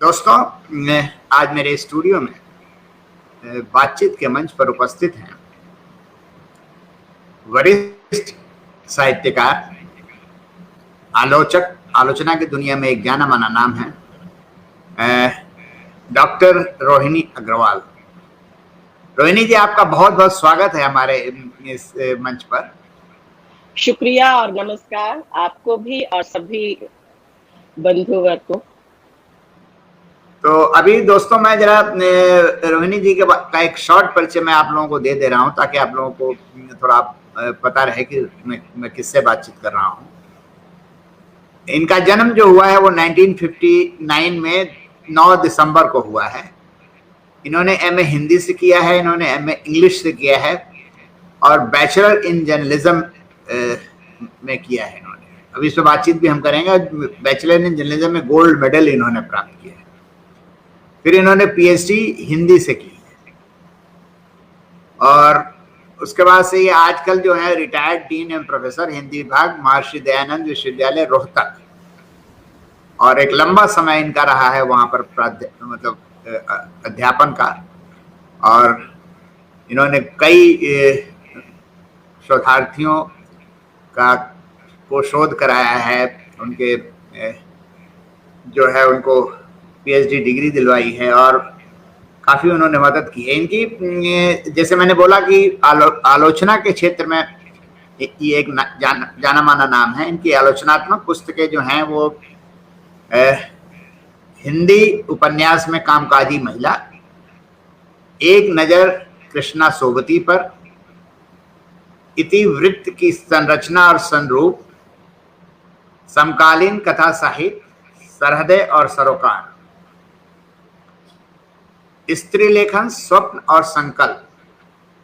दोस्तों, आज मेरे स्टूडियो में बातचीत के मंच पर उपस्थित हैं वरिष्ठ साहित्यकार, आलोचक, आलोचना की दुनिया में एक जाना माना नाम है डॉक्टर रोहिणी अग्रवाल। रोहिणी जी, आपका बहुत बहुत स्वागत है हमारे इस मंच पर। शुक्रिया और नमस्कार आपको भी और सभी बंधुवर्ग को। तो अभी दोस्तों मैं जरा रोहिणी जी का एक शॉर्ट परिचय मैं आप लोगों को दे रहा हूं ताकि आप लोगों को थोड़ा पता रहे कि मैं किससे बातचीत कर रहा हूं। इनका जन्म जो हुआ है वो 1959 में 9 दिसंबर को हुआ है। इन्होंने एमए हिंदी से किया है, इन्होंने एमए इंग्लिश से किया है और बैचलर इन जर्नलिज्म में किया है इन्होंने। अभी इस पर बातचीत भी हम करेंगे। बैचलर इन जर्नलिज्म में गोल्ड मेडल इन्होंने प्राप्त किया है। फिर इन्होंने पीएचडी हिंदी से की और उसके बाद से ये आजकल जो है रिटायर्ड डीन एवं प्रोफेसर हिंदी विभाग, महर्षि दयानंद विश्वविद्यालय रोहतक, और एक लंबा समय इनका रहा है वहां पर मतलब अध्यापन का। और इन्होंने कई शोधार्थियों को शोध कराया है, उनके जो है उनको पीएचडी डिग्री दिलवाई है और काफी उन्होंने मदद की है इनकी। जैसे मैंने बोला कि आलोचना के क्षेत्र में ये एक जाना माना नाम है। इनकी आलोचनात्मक पुस्तकें जो हैं वो हिंदी उपन्यास में कामकाजी महिला, एक नजर कृष्णा सोबती पर, इतिवृत्त की संरचना और संरूप, समकालीन कथा साहित्य, सरहदें और सरोकार, स्त्री लेखन, स्वप्न और संकल्प,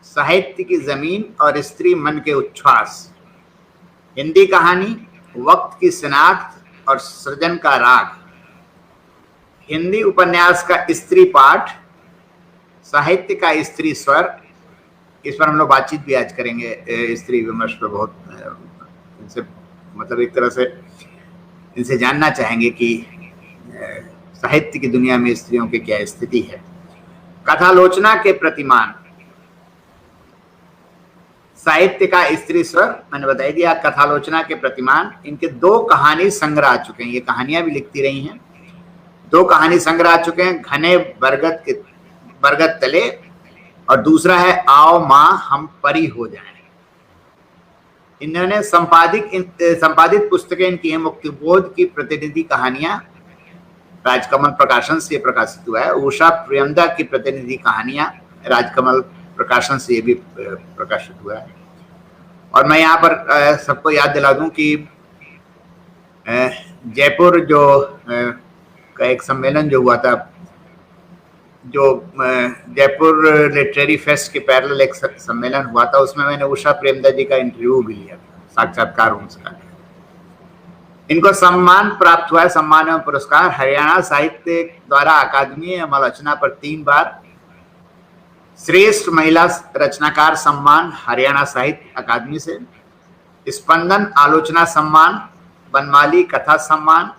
साहित्य की जमीन और स्त्री मन के उच्छ्वास, हिंदी कहानी, वक्त की शिनाख्त और सृजन का राग, हिंदी उपन्यास का स्त्री पाठ, साहित्य का स्त्री स्वर। इस पर हम लोग बातचीत भी आज करेंगे। स्त्री विमर्श पर बहुत इनसे मतलब एक तरह से इनसे जानना चाहेंगे कि साहित्य की दुनिया में स्त्रियों की क्या स्थिति है। कथालोचना के प्रतिमान, साहित्य का स्त्री स्वर मैंने बता दिया। कथालोचना के प्रतिमान, इनके 2 कहानी संग्रह आ चुके हैं। ये कहानियां भी लिखती रही हैं। 2 कहानी संग्रह आ चुके हैं, घने बरगद तले, और दूसरा है आओ माँ हम परी हो जाएं। इन्होंने संपादित पुस्तकें इनकी हैं। मुक्तिबोध की प्रतिनिधि कहानियां राजकमल प्रकाशन से प्रकाशित हुआ है। उषा प्रियमदा की प्रतिनिधि कहानियां राजकमल प्रकाशन से ये भी प्रकाशित हुआ है। और मैं यहाँ पर सबको याद दिला दूं कि जयपुर जो का एक सम्मेलन जो हुआ था, जो जयपुर लिटरेरी फेस्ट के पैरेलल एक सम्मेलन हुआ था, उसमें मैंने उषा प्रेमदा जी का इंटरव्यू भी लिया था, साक्षात्कार उनका। इनको सम्मान प्राप्त हुआ है, सम्मान एवं पुरस्कार हरियाणा साहित्य द्वारा अकादमी आलोचना पर 3 बार, श्रेष्ठ महिला रचनाकार सम्मान हरियाणा साहित्य अकादमी से, स्पंदन आलोचना सम्मान, बनमाली कथा सम्मान,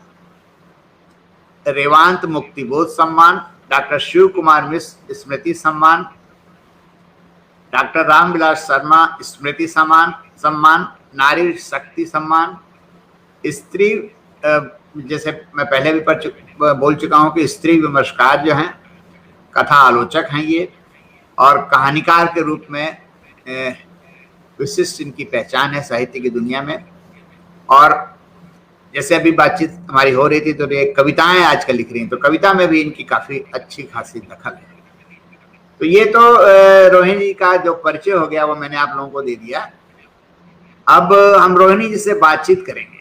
रेवांत मुक्तिबोध सम्मान, डॉक्टर शिव कुमार मिश्र स्मृति सम्मान, डॉक्टर रामविलास शर्मा स्मृति सम्मान, नारी शक्ति सम्मान, स्त्री, जैसे मैं पहले भी बोल चुका हूं कि स्त्री विमर्शकार जो हैं, कथा आलोचक हैं ये, और कहानीकार के रूप में विशिष्ट इनकी पहचान है साहित्य की दुनिया में। और जैसे अभी बातचीत हमारी हो रही थी तो ये कविताएं आजकल लिख रही हैं, तो कविता में भी इनकी काफी अच्छी खासी दखल है। तो ये तो रोहिणी जी का जो परिचय हो गया वो मैंने आप लोगों को दे दिया। अब हम रोहिणी जी से बातचीत करेंगे।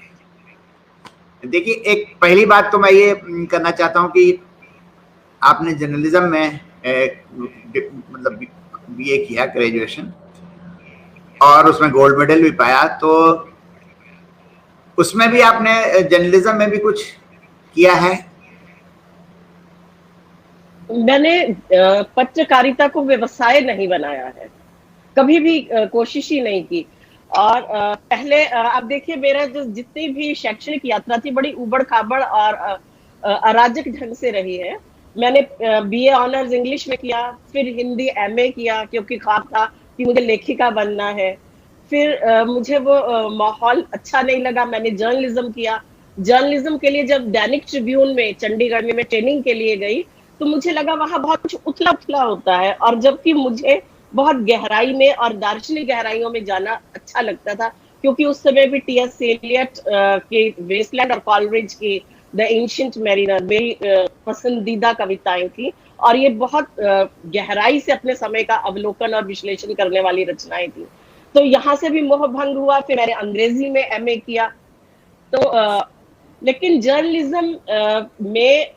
देखिए, एक पहली बात तो मैं ये करना चाहता हूँ कि आपने जर्नलिज्म में मतलब बीए किया, ग्रेजुएशन, और उसमें गोल्ड मेडल भी पाया, तो उसमें भी आपने जर्नलिज्म में भी कुछ किया है? मैंने पत्रकारिता को व्यवसाय नहीं बनाया है, कभी भी कोशिश ही नहीं की। और पहले आप देखिए, मेरा जो जितनी भी शैक्षणिक यात्रा थी बड़ी उबड़ खाबड़ और अराजक ढंग से रही है। मैंने बीए ऑनर्स इंग्लिश में किया, फिर हिंदी एमए किया क्योंकि ख्वाब था कि मुझे लेखिका बनना है। फिर मुझे वो माहौल अच्छा नहीं लगा, मैंने जर्नलिज्म किया। जर्नलिज्म के लिए जब दैनिक ट्रिब्यून में चंडीगढ़ में मैं ट्रेनिंग के लिए गई, तो मुझे लगा वहां बहुत कुछ उथला पुथला होता है, और जबकि मुझे बहुत गहराई में और दार्शनिक गहराइयों में जाना अच्छा लगता था, क्योंकि उस समय भी टी.एस. एलियट के वेस्टलैंड और कॉलरिज की द एंशिएंट मैरिनर मेरी पसंदीदा कविताएं थी, और ये बहुत गहराई से अपने समय का अवलोकन और विश्लेषण करने वाली रचनाएं थी। तो यहाँ से भी मोह भंग हुआ। फिर मैंने अंग्रेजी में एमए किया। तो लेकिन जर्नलिज्म में,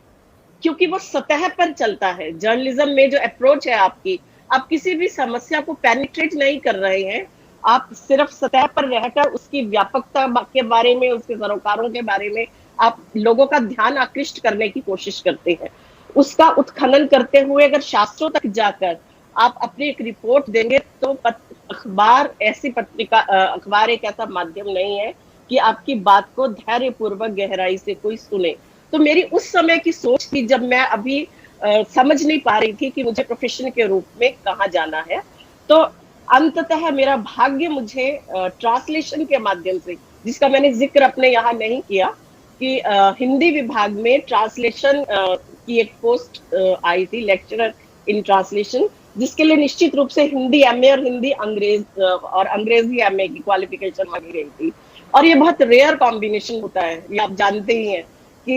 क्योंकि वो सतह पर चलता है, जर्नलिज्म में जो अप्रोच है आपकी, आप किसी भी समस्या को पेनिट्रेट नहीं कर रहे हैं, आप सिर्फ सतह पर रहकर उसकी व्यापकता के बारे में, उसके सरोकारों के बारे में आप लोगों का ध्यान आकृष्ट करने की कोशिश करते हैं। उसका उत्खनन करते हुए अगर शास्त्रों तक जाकर आप अपनी एक रिपोर्ट देंगे, तो अखबार ऐसी पत्रिका, अखबार एक ऐसा माध्यम नहीं है कि आपकी बात को धैर्यपूर्वक गहराई से कोई सुने। तो मेरी उस समय की सोच थी, जब मैं अभी समझ नहीं पा रही थी कि मुझे प्रोफेशन के रूप में कहाँ जाना है, तो अंततः मेरा भाग्य मुझे ट्रांसलेशन के माध्यम से, जिसका मैंने जिक्र अपने यहाँ नहीं किया, कि हिंदी विभाग में ट्रांसलेशन की एक पोस्ट आई थी, लेक्चरर इन ट्रांसलेशन, जिसके लिए निश्चित रूप से हिंदी एमए और हिंदी और अंग्रेजी एमए की क्वालिफिकेशन मांगी गई थी। और ये बहुत रेयर कॉम्बिनेशन होता है, ये आप जानते ही हैं कि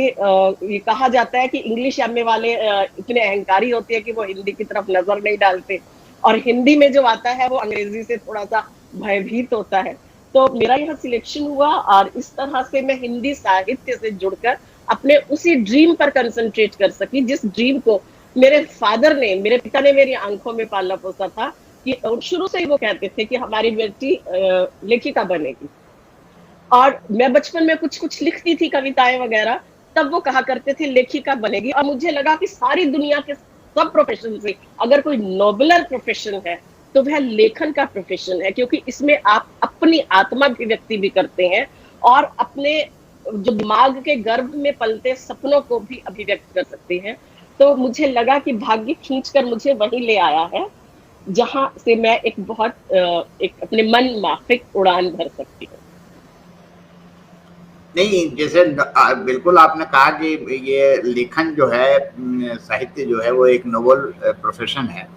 ये कहा जाता है कि इंग्लिश एमए वाले इतने अहंकारी होते हैं कि वो हिंदी की तरफ नजर नहीं डालते, और हिंदी में जो आता है वो अंग्रेजी से थोड़ा सा भयभीत होता है। तो मेरा यहाँ सिलेक्शन हुआ, और इस तरह से मैं हिंदी साहित्य से जुड़कर अपने उसी ड्रीम पर कंसंट्रेट कर सकी, जिस ड्रीम को मेरे पिता ने मेरी आंखों में पाला पोसा था, कि शुरू से ही वो कहते थे कि हमारी बेटी लेखिका बनेगी। और मैं बचपन में कुछ कुछ लिखती थी, कविताएं वगैरह, तब वो कहा करते थे लेखिका बनेगी। और मुझे लगा कि सारी दुनिया के सब प्रोफेशन से अगर कोई नोबलर प्रोफेशन है तो वह लेखन का प्रोफेशन है, क्योंकि इसमें आप अपनी आत्माभिव्यक्ति भी करते हैं और अपने जो दिमाग के गर्भ में पलते सपनों को भी अभिव्यक्त कर सकते हैं। तो मुझे लगा कि भाग्य खींचकर मुझे वहीं ले आया है, जहां से मैं एक अपने मन माफिक उड़ान भर सकती हूँ। नहीं, जैसे बिल्कुल आपने कहा कि ये लेखन जो है, साहित्य जो है, वो एक नोबल प्रोफेशन है,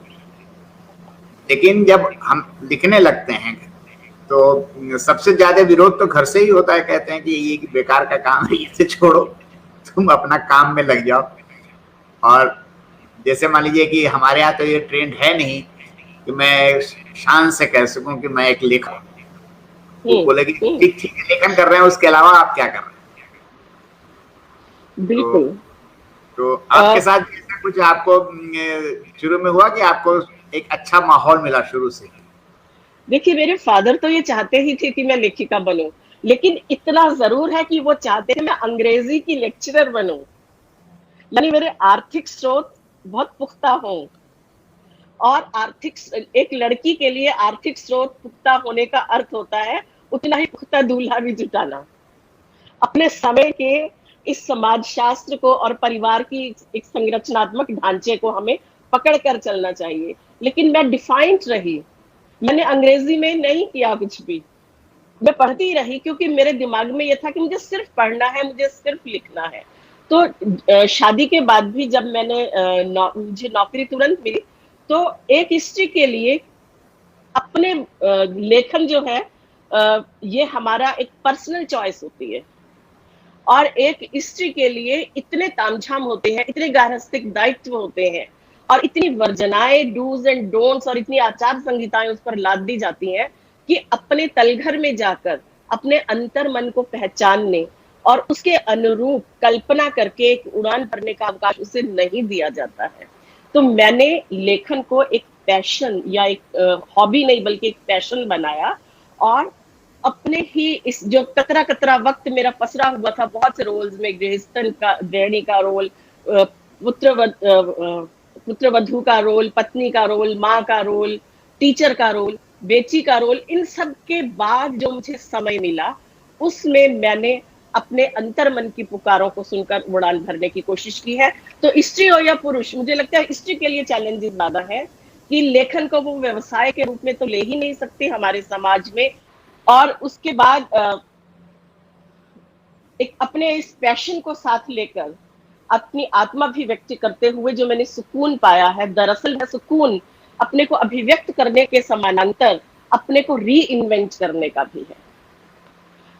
लेकिन जब हम लिखने लगते हैं तो सबसे ज्यादा विरोध तो घर से ही होता है। कहते हैं कि ये बेकार का काम है, इसे छोड़ो, तुम अपना काम में लग जाओ। और जैसे मान लीजिए कि हमारे यहाँ तो ये ट्रेंड है नहीं कि मैं शान से कह सकूं कि मैं एक लेखक, वो बोले कि ठीक है लेखन कर रहे हैं, उसके अलावा आप क्या कर रहे हैं। बिल्कुल। तो आपके साथ ऐसा कुछ आपको शुरू में हुआ कि आपको एक अच्छा माहौल मिला शुरू से? देखिए, मेरे फादर तो ये चाहते ही थे कि मैं लेखिका बनूं, लेकिन इतना जरूर है कि वो चाहते थे मैं अंग्रेजी की लेक्चरर बनूं, यानी मेरे आर्थिक स्रोत बहुत पुख्ता हों। और एक लड़की के लिए आर्थिक स्रोत पुख्ता होने का अर्थ होता है उतना ही पुख्ता दूल्हा भी जुटाना। अपने समय के इस समाज शास्त्र को और परिवार की एक संरचनात्मक ढांचे को हमें पकड़ कर चलना चाहिए। लेकिन मैं डिफाइंड रही, मैंने अंग्रेजी में नहीं किया कुछ भी, मैं पढ़ती रही, क्योंकि मेरे दिमाग में यह था कि मुझे सिर्फ पढ़ना है, मुझे सिर्फ लिखना है। तो शादी के बाद भी जब मुझे नौकरी तुरंत मिली, तो एक हिस्ट्री के लिए अपने लेखन जो है, ये हमारा एक पर्सनल चॉइस होती है। और एक स्त्री के लिए इतने तामझाम होते हैं, इतने गार्हस्थ्यिक दायित्व होते हैं, और इतनी वर्जनाएं, डूज एंड डोंट्स, और इतनी आचार संहिताएं उस पर लाद दी जाती हैं कि अपने तलघर में जाकर अपने अंतर मन को पहचानने और उसके अनुरूप कल्पना करके एक उड़ान भरने का अवकाश उसे नहीं दिया जाता है। तो मैंने लेखन को एक पैशन या एक हॉबी नहीं बल्कि एक पैशन बनाया, और अपने ही इस जो कतरा कतरा वक्त मेरा पसरा हुआ था बहुत से रोल्स में, गृहणी का रोल, पुत्रवधू का रोल, पत्नी का रोल, माँ का रोल, टीचर का रोल, बेटी का रोल, इन सब के बाद जो मुझे समय मिला उसमें मैंने अपने अंतर मन की पुकारों को सुनकर उड़ान भरने की कोशिश की है। तो स्त्री हो या पुरुष, मुझे लगता है स्त्री के लिए चैलेंजेस ज्यादा है कि लेखन को वो व्यवसाय के रूप में तो ले ही नहीं सकती हमारे समाज में। और उसके बाद एक अपने इस पैशन को साथ लेकर अपनी आत्मा भी व्यक्त करते हुए जो मैंने सुकून पाया है, दरअसल है सुकून अपने को अभिव्यक्त करने के समानांतर अपने को री इन्वेंट करने का भी है।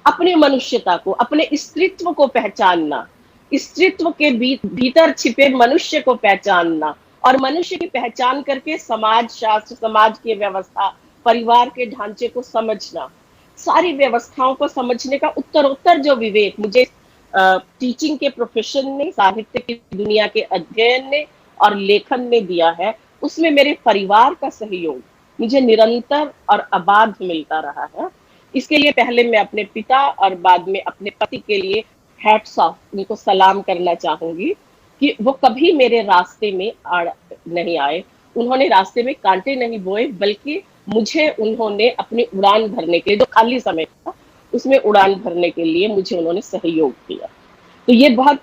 अपनी मनुष्यता को, अपने स्त्रीत्व को पहचानना, स्त्रीत्व के भीतर छिपे मनुष्य को पहचानना और मनुष्य की पहचान करके समाज शास्त्र, समाज की व्यवस्था, परिवार के ढांचे को समझना, सारी व्यवस्थाओं को समझने का उत्तरोत्तर जो विवेक मुझे टीचिंग के प्रोफेशन ने, साहित्य की दुनिया के अध्ययन ने और लेखन ने दिया है, उसमें मेरे परिवार का सहयोग मुझे निरंतर और अबाध मिलता रहा है। इसके लिए पहले मैं अपने पिता और बाद में अपने पति के लिए हैट्स ऑफ, उनको सलाम करना चाहूंगी कि वो कभी मेरे रास्ते में नहीं आए। उन्होंने रास्ते में कांटे नहीं बोए, बल्कि मुझे उन्होंने अपनी उड़ान भरने के लिए, जो खाली समय था उसमें उड़ान भरने के लिए मुझे उन्होंने सहयोग किया। तो ये बहुत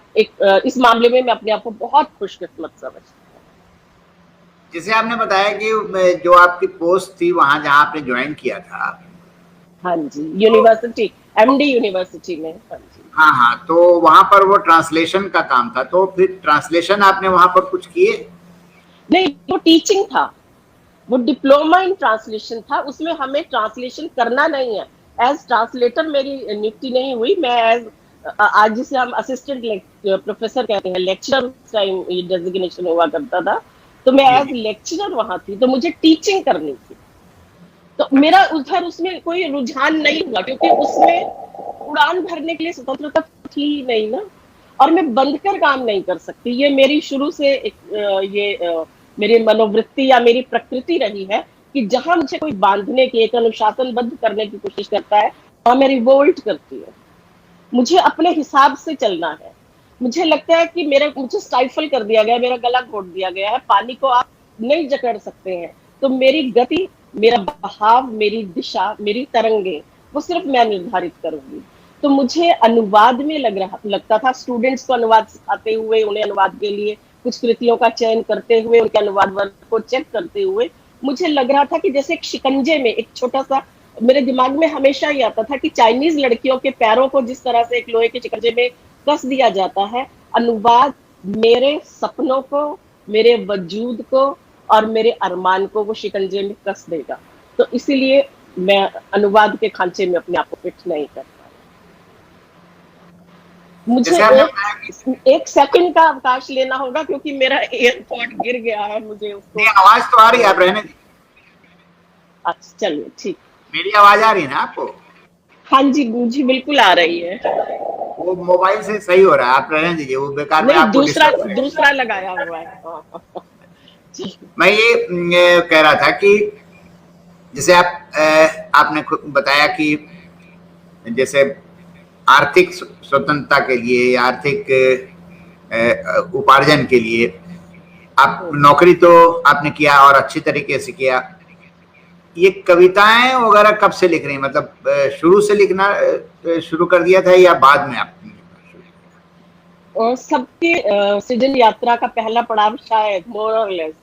इस मामले में मैं अपने आप को बहुत खुशकिस्मत समझती हूँ। जैसे आपने बताया कि जो आपकी पोस्ट थी वहां जहां आपने ज्वाइन किया था, हाँ जी, यूनिवर्सिटी, एमडी यूनिवर्सिटी में। हाँ जी, हाँ हाँ, तो वहां पर वो ट्रांसलेशन का काम था, तो फिर ट्रांसलेशन आपने वहां पर कुछ किए? नहीं, वो टीचिंग था, वो डिप्लोमा इन ट्रांसलेशन था, उसमें हमें ट्रांसलेशन करना नहीं है। एज ट्रांसलेटर मेरी नियुक्ति नहीं हुई, मैं एज आज जिसे हम असिस्टेंट प्रोफेसर कहते हैं, लेक्चरर, उस टाइम ये डेजिग्नेशन हुआ करता था, तो मैं एज लेक्चरर वहां थी, तो मुझे टीचिंग करनी थी। तो मेरा उधर उसमें कोई रुझान नहीं हुआ, क्योंकि उसमें उड़ान भरने के लिए स्वतंत्रता थी ही नहीं ना, और मैं बंद कर काम नहीं कर सकती। ये मेरी शुरू से मेरी मनोवृत्ति या मेरी प्रकृति रही है कि जहां मुझे कोई बांधने की, एक अनुशासनबद्ध करने की कोशिश करता है, वहां मैं रिवोल्ट करती हूँ। मुझे अपने हिसाब से चलना है। मुझे लगता है कि मुझे स्टाइफल कर दिया गया, मेरा गला घोट दिया गया है, पानी को आप नहीं जकड़ सकते हैं। तो मेरी गति, मेरा बहाव, मेरी दिशा, मेरी तरंगे, वो सिर्फ मैं निर्धारित करूंगी। तो मुझे अनुवाद में लगता था, स्टूडेंट्स को अनुवाद सिखाते हुए, उन्हें अनुवाद के लिए कुछ कृतियों का चयन करते हुए, उनके अनुवाद वर्क को चेक करते हुए, मुझे लग रहा था कि जैसे एक शिकंजे में, एक छोटा सा, मेरे दिमाग में हमेशा ही आता था कि चाइनीज लड़कियों के पैरों को जिस तरह से एक लोहे के शिकंजे में कस दिया जाता है, अनुवाद मेरे सपनों को, मेरे वजूद को और मेरे अरमान को वो शिकंजे में कस देगा। तो इसीलिए मैं अनुवाद के खांचे में अपने आप को फिट नहीं कर पाई। मुझे एक सेकंड का अवकाश लेना होगा, क्योंकि मेरा एयरपोर्ट गिर गया है, मुझे उसको। आवाज तो आ रही है, आप रहने दीजिए। अच्छा, चलिए, ठीक। मेरी आवाज आ रही है ना आपको? हाँ जी, मुझे बिल्कुल आ रही है। वो मोबाइल से सही हो रहा है, आप रहने दीजिए, वो बेकार में आपको दूसरा लगाया हुआ है। मैं ये कह रहा था कि जैसे आपने खुद बताया कि जैसे आर्थिक स्वतंत्रता के लिए, आर्थिक उपार्जन के लिए आप नौकरी तो आपने किया और अच्छी तरीके से किया। ये कविताएं वगैरह कब से लिख रही हैं? मतलब शुरू से लिखना शुरू कर दिया था या बाद में आपने? सबके सृजन यात्रा का पहला पड़ाव शायद मोर और लेस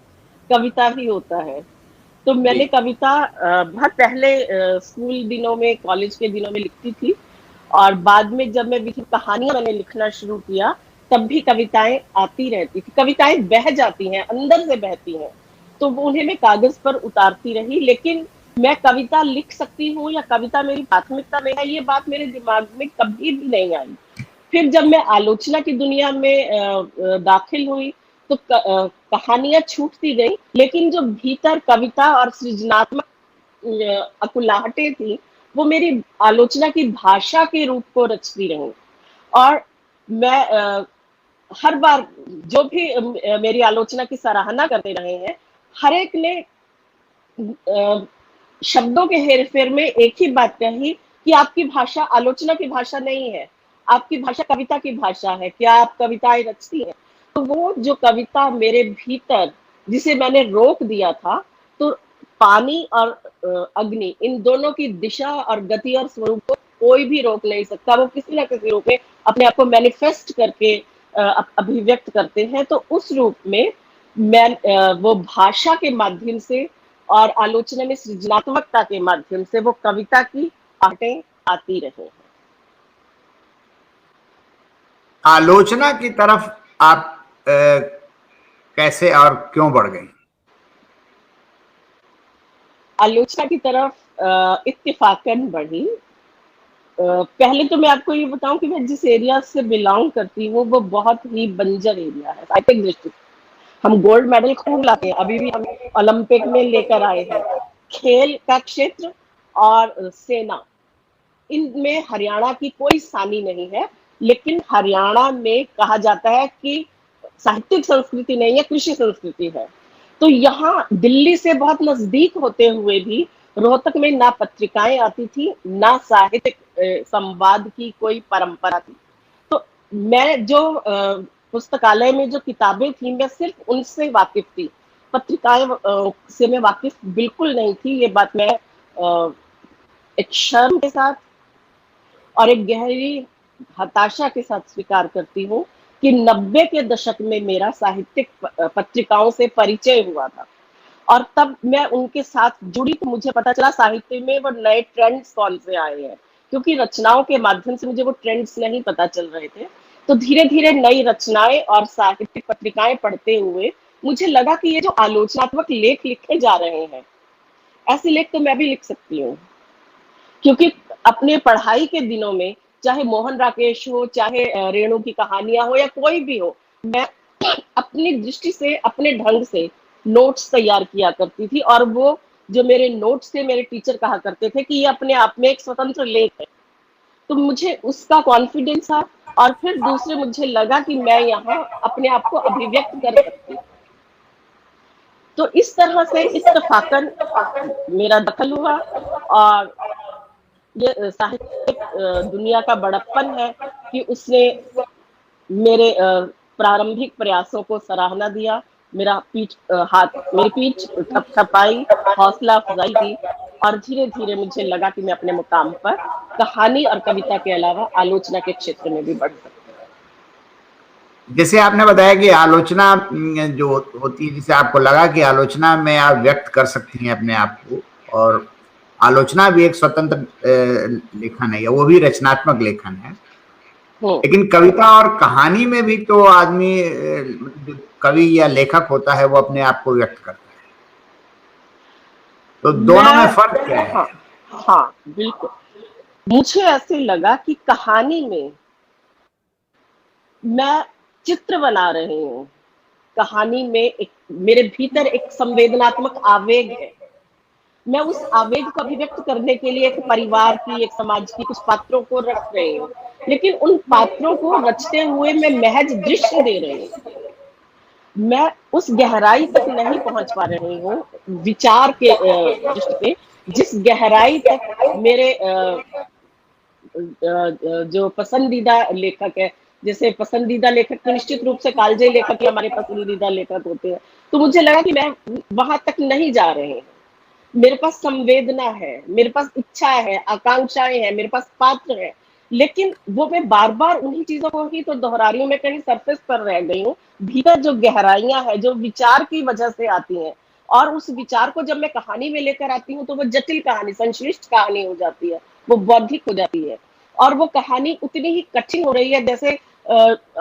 कविता ही होता है। तो मैंने कविता बहुत पहले स्कूल दिनों में, कॉलेज के दिनों में लिखती थी, और बाद में जब मैं कहानियां मैंने लिखना शुरू किया, तब भी कविताएं आती रहती थी। कविताएं बह जाती हैं, अंदर से बहती हैं, तो उन्हें मैं कागज पर उतारती रही। लेकिन मैं कविता लिख सकती हूँ या कविता मेरी प्राथमिकता में है, ये बात मेरे दिमाग में कभी भी नहीं आई। फिर जब मैं आलोचना की दुनिया में दाखिल हुई, तो कहानियां छूटती गई, लेकिन जो भीतर कविता और सृजनात्मक अकुलाहटें थी, वो मेरी आलोचना की भाषा के रूप को रचती रही। और मैं हर बार जो भी मेरी आलोचना की सराहना करते रहे हैं, हर एक ने शब्दों के हेरफेर में एक ही बात कही कि आपकी भाषा आलोचना की भाषा नहीं है, आपकी भाषा कविता की भाषा है, क्या आप कविताएं रचती हैं? तो वो जो कविता मेरे भीतर, जिसे मैंने रोक दिया था, तो पानी और अग्नि, इन दोनों की दिशा और गति और स्वरूप को कोई भी रोक नहीं सकता, वो किसी ना किसी रूप में अपने आप को मैनिफेस्ट करके अभिव्यक्त करते हैं। तो उस रूप में मैं वो भाषा के माध्यम से और आलोचना में सृजनात्मकता के माध्यम से वो कविता की बातें आती रहे। आलोचना की तरफ आप कैसे और क्यों बढ़ गई? आलोचना की तरफ इत्तेफाकन बढ़ी। पहले तो मैं आपको ये बताऊं कि मैं जिस एरिया से बिलोंग करती हूँ वो बहुत ही बंजर एरिया है साहित्यिक दृष्टि से। हम गोल्ड मेडल खूब लाते हैं, अभी भी हम ओलंपिक में लेकर आए हैं। खेल का क्षेत्र और सेना, इनमें हरियाणा की कोई सानी नहीं है, लेकिन हरियाणा में कहा जाता है कि साहित्यिक संस्कृति नहीं है, कृषि संस्कृति है। तो यहाँ दिल्ली से बहुत नजदीक होते हुए भी रोहतक में ना पत्रिकाएं आती थी, ना साहित्यिक संवाद की कोई परंपरा थी। तो मैं जो पुस्तकालय में जो किताबें थी, मैं सिर्फ उनसे वाकिफ थी, पत्रिकाएं से मैं वाकिफ बिल्कुल नहीं थी। ये बात मैं एक शर्म के साथ और एक गहरी हताशा के साथ स्वीकार करती हूँ कि 90 के दशक में मेरा साहित्यिक पत्रिकाओं से परिचय हुआ था, और तब मैं उनके साथ जुड़ी तो मुझे पता चला साहित्य में वो नए ट्रेंड्स कौन से आए हैं, क्योंकि रचनाओं के माध्यम से मुझे वो ट्रेंड्स नहीं पता चल रहे थे। तो धीरे धीरे नई रचनाएं और साहित्यिक पत्रिकाएं पढ़ते हुए मुझे लगा कि ये जो आलोचनात्मक लेख लिखे जा रहे हैं, ऐसे लेख तो मैं भी लिख सकती हूँ। क्योंकि अपने पढ़ाई के दिनों में चाहे मोहन राकेश हो, चाहे रेणु की कहानियां हो, या कोई भी हो, मैं अपनी दृष्टि से अपने ढंग से नोट्स तैयार किया करती थी, और वो जो मेरे नोट्स थे, मेरे टीचर कहा करते थे कि ये अपने आप में एक स्वतंत्र लेख है। तो मुझे उसका कॉन्फिडेंस था, और फिर दूसरे मुझे लगा कि मैं यहाँ अपने आप को अभिव्यक्त कर सकती। तो इस तरह से इत्तेफाकन मेरा दखल हुआ, और ये साहित्यिक दुनिया का बड़प्पन है कि उसने मेरे प्रारंभिक प्रयासों को सराहना दिया, मेरा मेरी पीठ थपथपाई, हौसला अफजाई की, और धीरे धीरे मुझे लगा कि मैं अपने मुकाम पर कहानी और कविता के अलावा आलोचना के क्षेत्र में भी बढ़ सकती हूँ। जैसे आपने बताया कि आलोचना जो होती है, जिसे आपको लगा कि आलोचना में आप व्यक्त कर सकती हैं अपने आप को, और आलोचना भी एक स्वतंत्र लेखन है, या वो भी रचनात्मक लेखन है। लेकिन कविता और कहानी में भी तो आदमी, कवि या लेखक होता है, वो अपने आप को व्यक्त करता है। तो दोनों में फर्क क्या है? हाँ, बिल्कुल। मुझे ऐसे लगा कि कहानी में मैं चित्र बना रही हूँ, कहानी में एक मेरे भीतर एक संवेदनात्मक आवेग है। मैं उस आवेग को अभिव्यक्त करने के लिए एक परिवार की, एक समाज की कुछ पात्रों को रख रही हूँ, लेकिन उन पात्रों को रचते हुए मैं महज दृश्य दे रही हूँ। मैं उस गहराई तक नहीं पहुंच पा रही हूँ विचार के दृष्टि से, जिस गहराई तक मेरे जो पसंदीदा लेखक है, जैसे पसंदीदा लेखक तो निश्चित रूप से कालजयी लेखक ही हमारे पसंदीदा लेखक होते हैं। तो मुझे लगा कि मैं वहां तक नहीं जा रही हूँ। मेरे पास संवेदना है, मेरे पास इच्छा है, आकांक्षाएं हैं, मेरे पास पात्र है, लेकिन वो मैं बार बार उन्हीं चीजों को ही तो दोहरा रही हूँ। मैं कहीं सरफेस पर रह गई हूँ। भीतर जो गहराइयां हैं, जो विचार की वजह से आती हैं, और उस विचार को जब मैं कहानी में लेकर आती हूँ तो वो जटिल कहानी, संश्लिष्ट कहानी हो जाती है, वो बौद्धिक हो जाती है, और वो कहानी उतनी ही कठिन हो रही है जैसे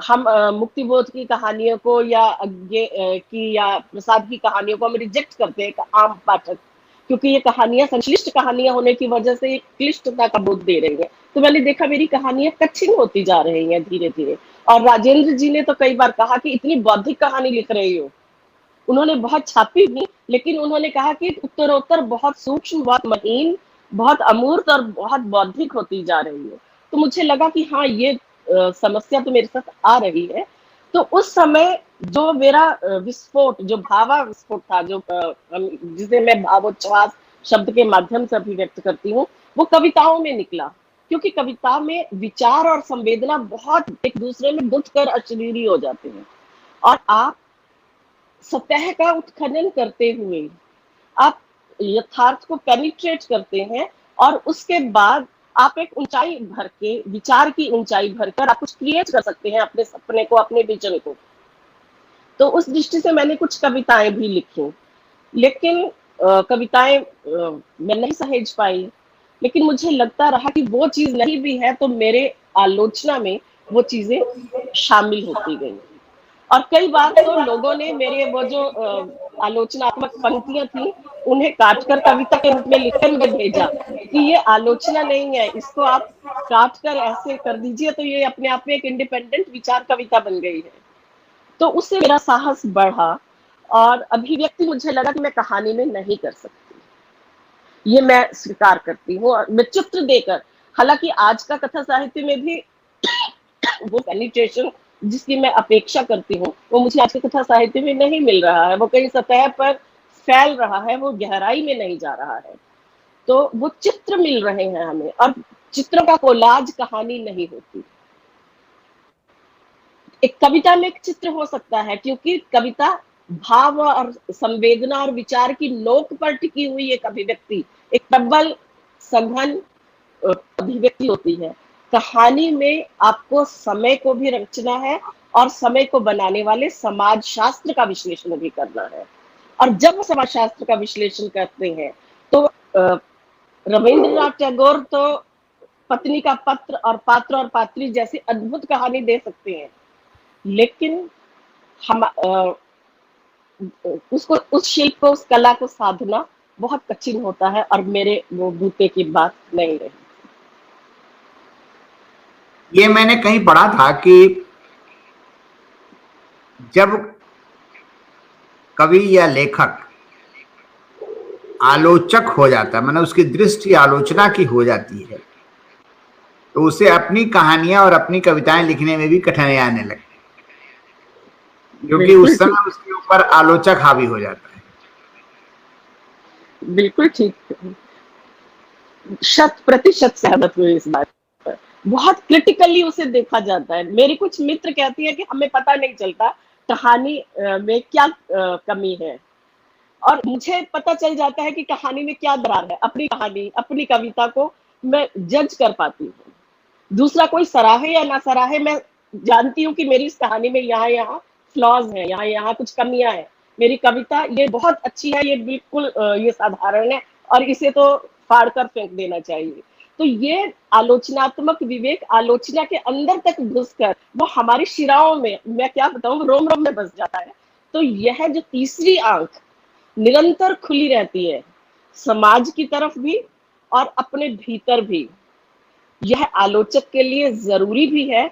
हम मुक्तिबोध की कहानियों को या अज्ञे की या प्रसाद की कहानियों को हम रिजेक्ट करते हैं एक आम पाठक, क्योंकि ये कहानियां संश्लिष्ट कहानियां होने की वजह से क्लिष्टता का बोध दे रही है। तो मैंने देखा मेरी कहानियां कठिन होती जा रही हैं धीरे धीरे। और राजेंद्र जी ने तो कई बार कहा कि इतनी बौद्धिक कहानी लिख रही हो। उन्होंने बहुत छापी भी, लेकिन उन्होंने कहा कि उत्तरोत्तर बहुत सूक्ष्म, बहुत महीन, बहुत अमूर्त और बहुत बौद्धिक होती जा रही है। तो मुझे लगा कि हाँ, ये समस्या तो मेरे साथ आ रही है। तो उस समय जो मेरा विस्फोट, जो भावा विस्फोट था, जो जिसे मैं भावोच्छ्वास शब्द के माध्यम से अभिव्यक्त करती हूँ, वो कविताओं में निकला। क्योंकि कविता में विचार और संवेदना बहुत एक दूसरे में गुंथ कर अशरीरी हो जाते हैं, और आप सतह का उत्खनन करते हुए आप यथार्थ को पेनिट्रेट करते हैं, और उसके बाद आप एक ऊंचाई भर के, विचार की ऊंचाई भरकर आप कुछ क्रिएट कर सकते हैं, अपने सपने को, अपने विजन को। तो उस दृष्टि से मैंने कुछ कविताएं भी लिखी, लेकिन कविताएं मैं नहीं सहेज पाई। लेकिन मुझे लगता रहा कि वो चीज नहीं भी है तो मेरे आलोचना में वो चीजें शामिल होती गई। और कई बार तो लोगों ने मेरे वो जो आलोचनात्मक पंक्तियां थी उन्हें काटकर कविता के रूप में लिखकर मुझे भेजा कि ये आलोचना नहीं है, इसको आप काट कर ऐसे कर दीजिए तो ये अपने आप में एक इंडिपेंडेंट विचार कविता बन गई है। तो उससे मेरा साहस बढ़ा और अभिव्यक्ति मुझे लगा कि मैं कहानी में नहीं कर सकती, ये मैं स्वीकार करती हूँ। और मैं चित्र देकर, हालांकि आज का कथा साहित्य में भी वो पेनिट्रेशन जिसकी मैं अपेक्षा करती हूँ वो मुझे आज के कथा साहित्य में नहीं मिल रहा है। वो कहीं सतह पर फैल रहा है, वो गहराई में नहीं जा रहा है। तो वो चित्र मिल रहे हैं हमें, और चित्रों का कोलाज कहानी नहीं होती। एक कविता में एक चित्र हो सकता है, क्योंकि कविता भाव और संवेदना और विचार की नोक पर टिकी हुई एक अभिव्यक्ति, एक प्रबल सघन अभिव्यक्ति होती है। कहानी में आपको समय को भी रचना है और समय को बनाने वाले समाज शास्त्र का विश्लेषण भी करना है। और जब समाज शास्त्र का विश्लेषण करते हैं तो रविंद्रनाथ टैगोर तो पत्नी का पत्र और पात्र और पात्री जैसी अद्भुत कहानी दे सकते हैं, लेकिन हम उसको, उस शिल्प को, उस कला को साधना बहुत कठिन होता है, और मेरे वो बूते की बात नहीं रही। ये मैंने कहीं पढ़ा था कि जब कवि या लेखक आलोचक हो जाता है, मतलब उसकी दृष्टि आलोचना की हो जाती है, तो उसे अपनी कहानियां और अपनी कविताएं लिखने में भी कठिनाई आने लगती है, क्योंकि उस समय उसके ऊपर आलोचक हावी हो जाता है। बिल्कुल ठीक, 100% सहमत हुई इस बात पर। बहुत क्रिटिकली उसे देखा जाता है। मेरी कुछ मित्र कहती है कि हमें पता नहीं चलता कहानी में क्या कमी है, और मुझे पता चल जाता है कि कहानी में क्या दरार है। अपनी कहानी, अपनी कविता को मैं जज कर पाती हूँ। दूसरा कोई सराहे या ना सराहे, मैं जानती हूँ कि मेरी इस कहानी में यहाँ फ्लॉज है, यहाँ कुछ कमियां हैं। मेरी कविता ये बहुत अच्छी है, ये बिल्कुल ये साधारण है, और इसे तो फाड़ कर फेंक देना चाहिए। तो ये आलोचनात्मक विवेक आलोचना के अंदर तक घुसकर वो हमारी शिराओं में, मैं क्या बताऊं, रोम रोम में बस जाता है। तो यह जो तीसरी आंख निरंतर खुली रहती है, समाज की तरफ भी और अपने भीतर भी, यह आलोचक के लिए जरूरी भी है,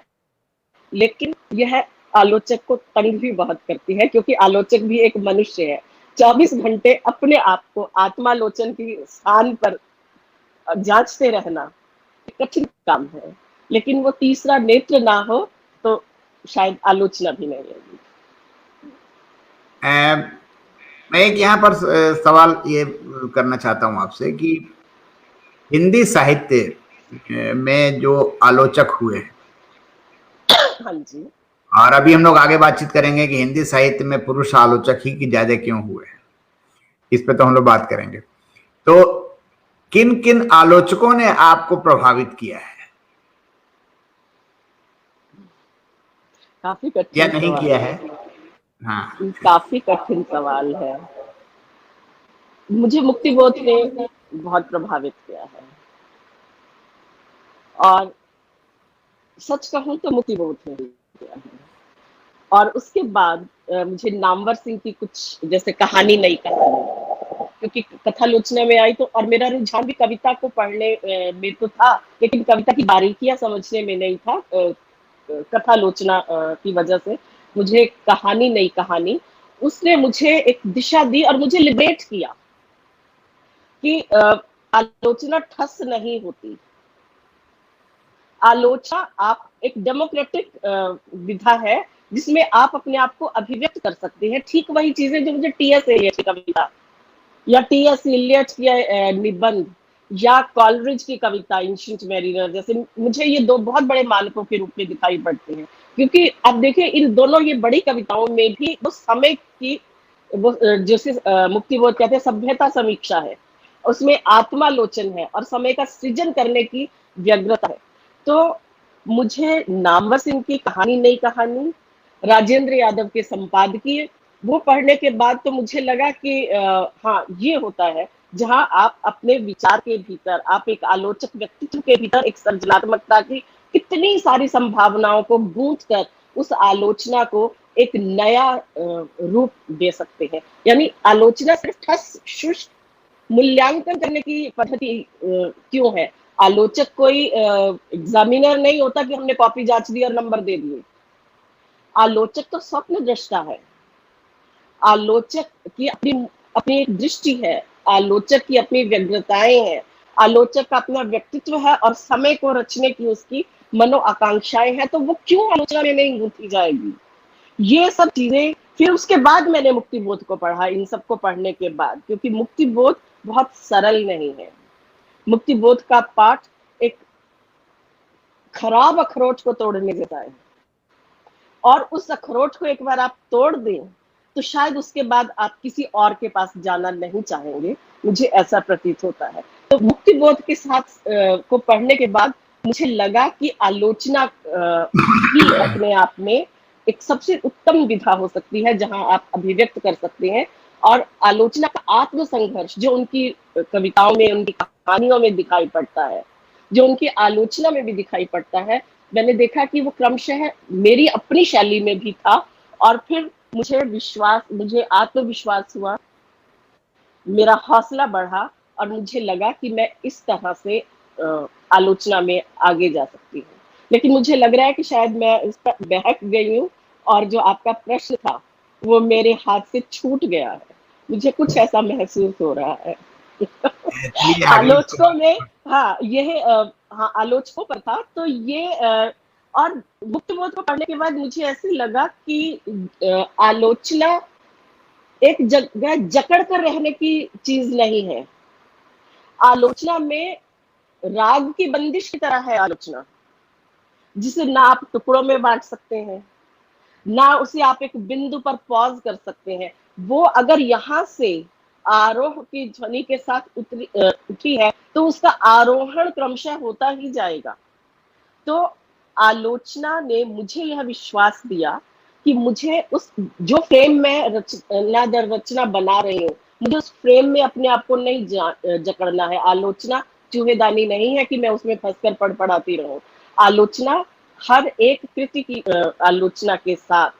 लेकिन यह आलोचक को तंग भी बहुत करती है, क्योंकि आलोचक भी एक मनुष्य है। 24 घंटे अपने आप को आत्मालोचन की स्थान पर जांचते रहना कठिन काम है, लेकिन वो तीसरा नेत्र ना हो तो शायद आलोचना भी नहीं होगी। मैं एक यहाँ पर सवाल ये करना चाहता हूँ आपसे कि हिंदी साहित्य में जो आलोचक हुए, हाँ जी, और अभी हम लोग आगे बातचीत करेंगे कि हिंदी साहित्य में पुरुष आलोचक ही की ज्यादा क्यों हुए, इस पे तो हम लोग बात करेंगे। तो किन किन आलोचकों ने आपको प्रभावित किया है काफी कठिन या नहीं किया है? हाँ, काफी कठिन सवाल है। मुझे मुक्तिबोध ने बहुत प्रभावित किया है, और सच कहूं तो मुक्तिबोध ने किया है। और उसके बाद मुझे नामवर सिंह की कुछ, जैसे कहानी नई कहानी, क्योंकि कथालोचना में आई तो, और मेरा रुझान भी कविता को पढ़ने में तो था, लेकिन कविता की बारीकियां समझने में नहीं था। कथालोचना की वजह से मुझे कहानी नई कहानी, उसने मुझे एक दिशा दी और मुझे लिबरेट किया कि आलोचना ठस नहीं होती। आलोचना आप एक डेमोक्रेटिक विधा है जिसमें आप अपने आप को अभिव्यक्त कर सकते हैं। ठीक वही चीजें जो मुझे टीएस एलियट की कविता या टीएस एलियट की निबंध या कॉलरिज की कविता एंशिएंट मैरिनर जैसे, मुझे ये दो बहुत बड़े मानकों के रूप में दिखाई पड़ते हैं। क्योंकि अब देखिए, इन दोनों ये बड़ी कविताओं में भी वो समय की, वो जैसे मुक्तिबोध कहते हैं सभ्यता समीक्षा है, उसमें आत्मालोचन है और समय का सृजन करने की व्यग्रता है। तो मुझे नामवर सिंह की कहानी नई कहानी, राजेंद्र यादव के संपादकीय, वो पढ़ने के बाद तो मुझे लगा कि हाँ, ये होता है जहाँ आप अपने विचार के भीतर, आप एक आलोचक व्यक्तित्व के भीतर एक सृजनात्मकता की कितनी सारी संभावनाओं को गूंथ कर उस आलोचना को एक नया रूप दे सकते हैं। यानी आलोचना सिर्फ ठस शुष्क मूल्यांकन करने की पद्धति क्यों है? आलोचक कोई एग्जामिनर नहीं होता कि हमने कॉपी जांच दी और नंबर दे दिए। आलोचक तो स्वप्न दृष्टा है। आलोचक की अपनी अपनी एक दृष्टि है, आलोचक की अपनी व्यग्रताएं हैं, आलोचक का अपना व्यक्तित्व है और समय को रचने की उसकी मनोआकांक्षाएं हैं। तो वो क्यों आलोचना में नहीं गूंथी जाएगी? ये सब चीजें, फिर उसके बाद मैंने मुक्तिबोध को पढ़ा, इन सबको पढ़ने के बाद, क्योंकि मुक्तिबोध बहुत सरल नहीं है। मुक्तिबोध का पाठ एक खराब अखरोट को तोड़ने जैसा है, और उस अखरोट को एक बार आप तोड़ दें तो शायद उसके बाद आप किसी और के पास जाना नहीं चाहेंगे, मुझे ऐसा प्रतीत होता है। तो मुक्तिबोध के साथ को पढ़ने के बाद मुझे लगा कि आलोचना ही अपने आप में एक सबसे उत्तम विधा हो सकती है जहां आप अभिव्यक्त कर सकते हैं। और आलोचना का आत्मसंघर्ष जो उनकी कविताओं में, उनकी कहानियों में दिखाई पड़ता है, जो उनकी आलोचना में भी दिखाई पड़ता है, मैंने देखा कि वो क्रमशः मेरी अपनी शैली में भी था। और फिर मुझे आत्मविश्वास हुआ, मेरा हौसला बढ़ा और मुझे लगा कि मैं इस तरह से आलोचना में आगे जा सकती हूँ। लेकिन मुझे लग रहा है कि शायद मैं इस पर बहक गई हूँ और जो आपका प्रश्न था वो मेरे हाथ से छूट गया है। मुझे कुछ ऐसा महसूस हो रहा है। चलिए आगे आलोचकों में, हाँ, यह हाँ, आलोचकों पर था। तो ये और मुक्तिबोध को पढ़ने के बाद मुझे ऐसे लगा कि आलोचना एक जगह जकड़ कर रहने की चीज नहीं है। आलोचना में राग की बंदिश की तरह है आलोचना, जिसे ना आप टुकड़ों में बांट सकते हैं, ना उसे आप एक बिंदु पर पॉज कर सकते हैं। वो अगर यहाँ से आरोह की ध्वनि के साथ उठी है तो उसका आरोहण क्रमशः होता ही जाएगा। तो आलोचना ने मुझे यह विश्वास दिया कि मुझे उस जो फ्रेम में रचना दर रचना बना रही हूँ, मुझे उस फ्रेम में अपने आप को नहीं जकड़ना है। आलोचना चूहेदानी नहीं है कि मैं उसमें फंसकर पढ़ाती रहूं। आलोचना हर एक कृति की आलोचना के साथ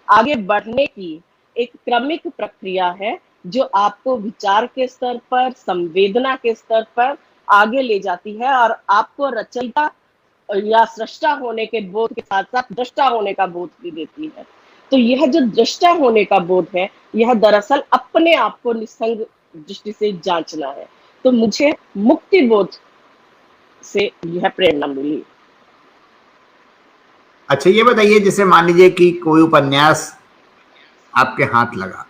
आगे बढ़ने की एक क्रमिक प्रक्रिया है जो आपको विचार के स्तर पर, संवेदना के स्तर पर आगे ले जाती है और आपको रचयिता या सृष्टा होने के बोध के साथ साथ दृष्टा होने का बोध भी देती है। तो यह जो दृष्टा होने का बोध है, यह दरअसल अपने आप को निस्संग दृष्टि से जांचना है। तो मुझे मुक्ति बोध से यह प्रेरणा मिली। अच्छा, ये बताइए, जैसे मान लीजिए कि कोई उपन्यास आपके हाथ लगा,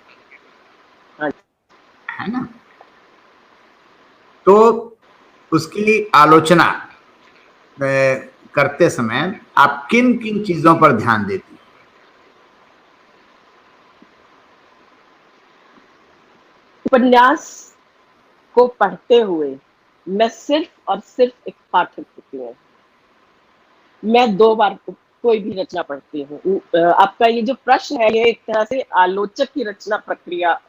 है ना, तो उसकी आलोचना करते समय आप किन किन चीजों पर ध्यान देती हैं? उपन्यास को पढ़ते हुए मैं सिर्फ और सिर्फ एक पाठक होती हूँ। मैं 2 बार कोई भी रचना पढ़ती हूँ। आपका ये जो प्रश्न है, ये एक तरह से आलोचक की रचना प्रक्रिया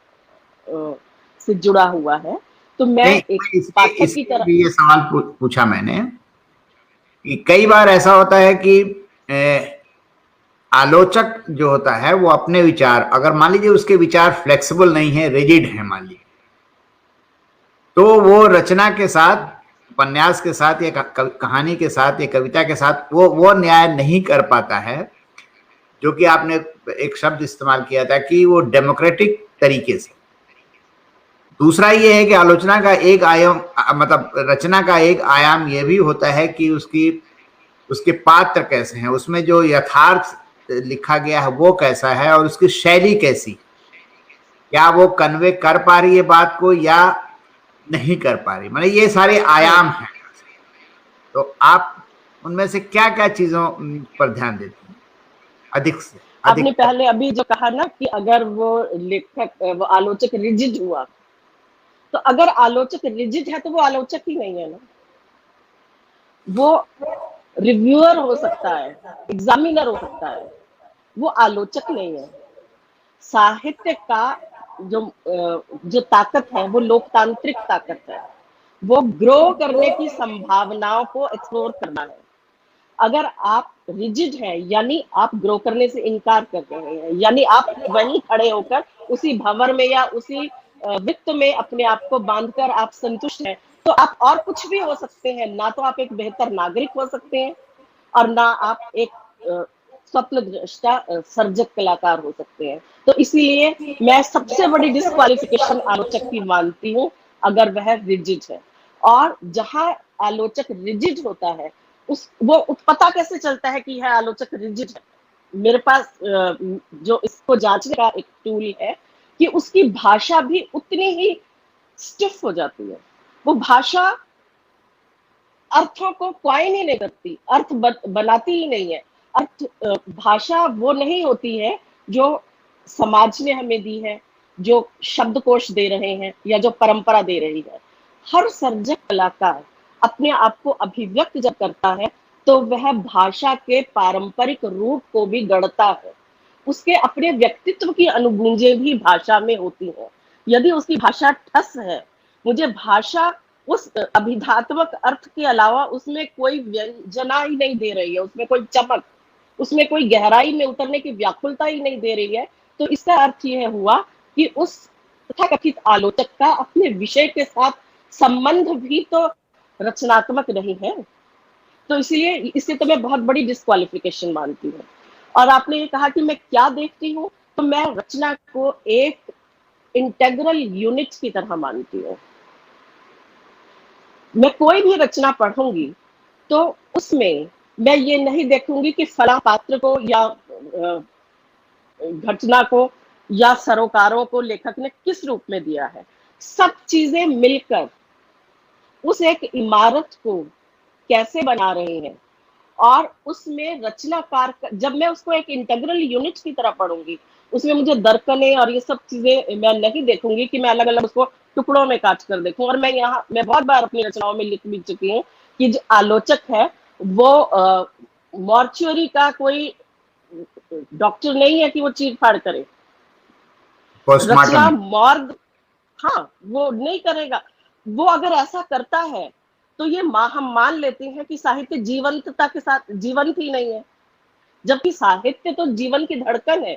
से जुड़ा हुआ है। तो मैं एक पाठक की तरह ये सवाल पूछा मैंने कि कई बार ऐसा होता है कि आलोचक जो होता है वो अपने विचार, अगर मान लीजिए उसके विचार फ्लेक्सिबल नहीं है, रिजिड है मान लीजिए, तो वो रचना के साथ, उपन्यास के साथ या कहानी के साथ या कविता के साथ वो न्याय नहीं कर पाता है, जो कि आपने एक शब्द इस्तेमाल किया था कि वो डेमोक्रेटिक तरीके से। दूसरा ये है कि आलोचना का एक आयाम, मतलब रचना का एक आयाम ये भी होता है कि उसके पात्र कैसे हैं, उसमें जो यथार्थ लिखा गया है वो कैसा है और उसकी शैली कैसी, क्या वो कन्वे कर पा रही है बात को या नहीं कर पा रही, मतलब ये सारे आयाम हैं। तो आप उनमें से क्या क्या चीजों पर ध्यान देती हैं अधिक से अधिक? आपने पहले अभी जो कहा ना कि अगर वो लेखक, वो आलोचक रिजिड हुआ, तो अगर आलोचक रिजिड है तो वो आलोचक ही नहीं है ना। वो रिव्यूअर हो सकता है, एग्जामिनर हो सकता है, वो आलोचक नहीं है। साहित्य का जो ताकत है वो लोकतांत्रिक ताकत है, वो ग्रो करने की संभावनाओं को एक्सप्लोर करना है। अगर आप रिजिड हैं, यानी आप ग्रो करने से इनकार कर रहे हैं, यानी आप वहीं खड़े होकर उसी भंवर में या उसी वित्त में अपने आप को बांधकर आप संतुष्ट हैं, तो आप और कुछ भी हो सकते हैं। ना तो आप एक बेहतर नागरिक हो सकते हैं, और ना आप एक स्वप्न दृष्टा सर्जक कलाकार हो सकते हैं। तो इसीलिए मैं सबसे बड़ी डिस्क्वालिफिकेशन आलोचक की मानती हूँ, अगर वह रिजिड है। और जहां आलोचक रिजिड होता है, उस वो पता कैसे चलता है कि यह आलोचक रिजिड है? मेरे पास जो इसको जांचने का एक टूल है कि उसकी भाषा भी उतनी ही स्टिफ हो जाती है। वो भाषा अर्थों को क्वाइन ही नहीं करती, अर्थ बनाती ही नहीं है। अर्थ भाषा वो नहीं होती है जो समाज ने हमें दी है, जो शब्दकोश दे रहे हैं या जो परंपरा दे रही है। हर सर्जक कलाकार अपने आप को अभिव्यक्त जब करता है तो वह भाषा के पारंपरिक रूप को भी गढ़ता है। उसके अपने व्यक्तित्व की अनुगूंजें भी भाषा में होती हैं। यदि उसकी भाषा ठस है, मुझे भाषा उस अभिधात्मक अर्थ के अलावा उसमें कोई व्यंजना ही नहीं दे रही है, उसमें कोई चमक, उसमें कोई गहराई में उतरने की व्याकुलता ही नहीं दे रही है, तो इसका अर्थ यह हुआ कि उस तथाकथित आलोचक का अपने विषय के साथ संबंध भी तो रचनात्मक नहीं है। तो इसीलिए इसे तो मैं बहुत बड़ी डिस्क्वालिफिकेशन मानती हूँ। और आपने ये कहा कि मैं क्या देखती हूँ, तो मैं रचना को एक इंटेग्रल यूनिट की तरह मानती हूँ। मैं कोई भी रचना पढ़ूंगी तो उसमें मैं ये नहीं देखूंगी कि फला पात्र को या घटना को या सरोकारों को लेखक ने किस रूप में दिया है। सब चीजें मिलकर उस एक इमारत को कैसे बना रहे हैं, और उसमें रचनाकार जब मैं उसको एक इंटीग्रल यूनिट की तरह पढ़ूंगी, उसमें मुझे दर्कने और ये सब चीजें मैं नहीं देखूंगी कि मैं अलग अलग उसको टुकड़ों में काट कर देखूं। और मैं बहुत बार अपनी रचनाओं में लिख भी चुकी हूँ कि जो आलोचक है वो मॉर्चुरी का कोई डॉक्टर नहीं है कि वो चीर फाड़ करे। रचना पोस्टमार्टम। मॉर्ग, हाँ, वो नहीं करेगा। वो अगर ऐसा करता है तो ये हम मान लेते हैं कि साहित्य जीवंतता के साथ जीवंत ही नहीं है, जबकि साहित्य तो जीवन की धड़कन है।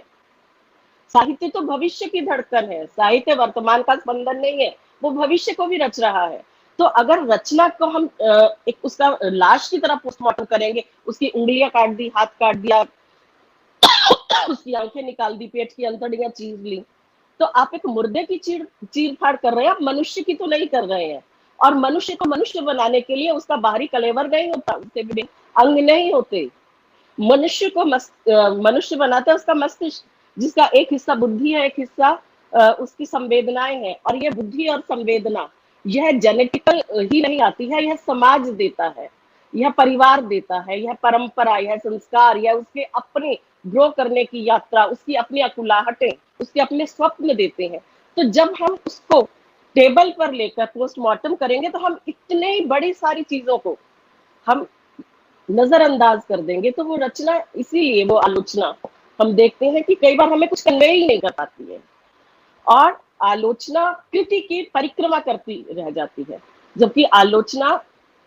साहित्य तो भविष्य की धड़कन है। साहित्य वर्तमान का स्पंदन नहीं है, वो भविष्य को भी रच रहा है। तो अगर रचना को हम एक उसका लाश की तरह पोस्टमार्टम करेंगे, उसकी उंगलियां काट दी, हाथ काट दिया, उसकी आंखें निकाल दी, पेट की अंतड़ियां चीर ली, तो आप एक मुर्दे की चीर फाड़ कर रहे हैं, आप मनुष्य की तो नहीं कर रहे हैं। और मनुष्य को मनुष्य बनाने के लिए उसका बाहरी कलेवर नहीं होता, उसके भी अंग नहीं होते। मनुष्य को मनुष्य बनाता है उसका मस्तिष्क, जिसका एक हिस्सा बुद्धि है, एक हिस्सा उसकी संवेदनाएं हैं। और यह बुद्धि और संवेदना यह जेनेटिकल ही नहीं आती है, यह समाज देता है, यह परिवार देता है, यह परंपरा, यह संस्कार, यह उसके अपने ग्रो करने की यात्रा, उसकी अपनी अकुलाहटें, उसके अपने स्वप्न देते हैं। तो जब हम उसको टेबल पर लेकर पोस्टमार्टम करेंगे तो हम इतने बड़ी सारी चीजों को हम नजरअंदाज कर देंगे। तो वो रचना, इसीलिए वो आलोचना हम देखते हैं कि कई बार हमें कुछ कन्वे ही नहीं कर पाती है, और आलोचना कृति की परिक्रमा करती रह जाती है, जबकि आलोचना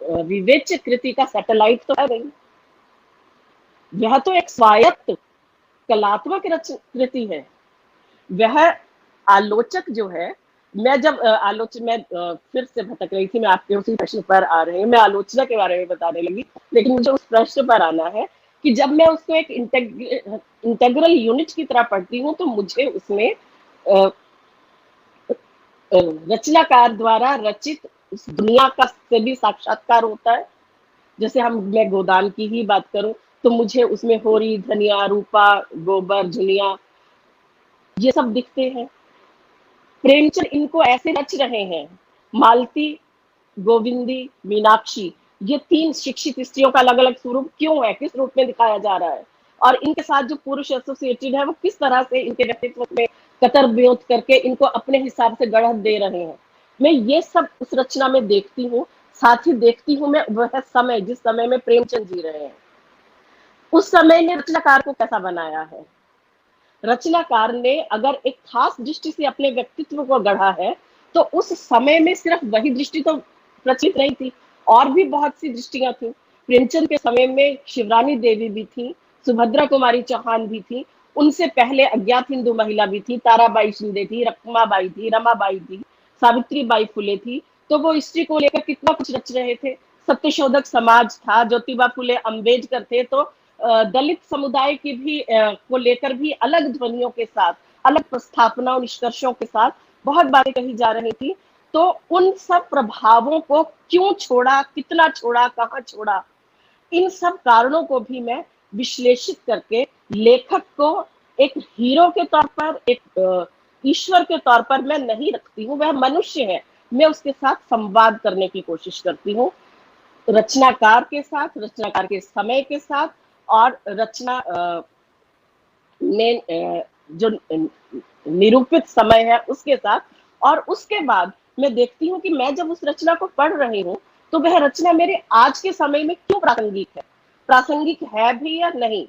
विवेच्य कृति का सैटेलाइट तो है नहीं। वह तो एक स्वायत्त कलात्मक कृति है। वह आलोचक जो है, मैं जब मैं फिर से भटक रही थी, मैं आपके उसी प्रश्न पर आ रही हूँ, मैं आलोचना के बारे में बताने लगी, लेकिन मुझे उस प्रश्न पर आना है कि जब मैं उसको एक इंटेग्रल यूनिट की तरह पढ़ती हूँ तो मुझे उसमें रचनाकार द्वारा रचित उस दुनिया का से भी साक्षात्कार होता है। जैसे मैं गोदान की ही बात करूं तो मुझे उसमें होरी, धनिया, रूपा, गोबर, झुनिया ये सब दिखते हैं। प्रेमचंद इनको ऐसे रच रहे हैं। मालती, गोविंदी, मीनाक्षी, ये 3 शिक्षित स्त्रियों का अलग अलग स्वरूप क्यों है, किस रूप में दिखाया जा रहा है, और इनके साथ जो पुरुष एसोसिएटेड है वो किस तरह से इनके व्यक्तित्व में कतर विरोध करके इनको अपने हिसाब से गढ़ दे रहे हैं। मैं ये सब उस रचना में देखती हूँ। साथ ही देखती हूँ मैं वह समय जिस समय में प्रेमचंद जी रहे हैं, उस समय ने रचनाकार को कैसा बनाया है। रचनाकार ने अगर एक खास दृष्टि से अपने व्यक्तित्व को गढ़ा है, तो उस समय में सिर्फ वही दृष्टि तो प्रचलित नहीं थी, और भी बहुत सी दृष्टियां थी। प्रेमचंद के समय में शिवरानी देवी भी थी, सुभद्रा कुमारी चौहान भी थी, उनसे पहले अज्ञात हिंदू महिला भी थी, ताराबाई शिंदे थी, रखमाबाई थी, रमाबाई थी, सावित्री बाई फुले थी। तो वो स्त्री को लेकर कितना कुछ रच रहे थे। सत्यशोधक समाज था, ज्योतिबा फुले अम्बेडकर थे, तो दलित समुदाय की भी को लेकर भी अलग ध्वनियों के साथ, अलग प्रस्थापना और निष्कर्षों के साथ बहुत बातें कही जा रही थी। तो उन सब प्रभावों को क्यों छोड़ा, कितना छोड़ा, कहाँ छोड़ा, इन सब कारणों को भी मैं विश्लेषित करके लेखक को एक हीरो के तौर पर, एक ईश्वर के तौर पर मैं नहीं रखती हूँ। वह मनुष्य है, मैं उसके साथ संवाद करने की कोशिश करती हूँ, रचनाकार के साथ, रचनाकार के समय के साथ, और रचना में जो निरूपित समय है उसके साथ। और उसके बाद मैं देखती हूँ कि मैं जब उस रचना को पढ़ रही हूँ, तो वह रचना मेरे आज के समय में क्यों प्रासंगिक है, प्रासंगिक है भी या नहीं।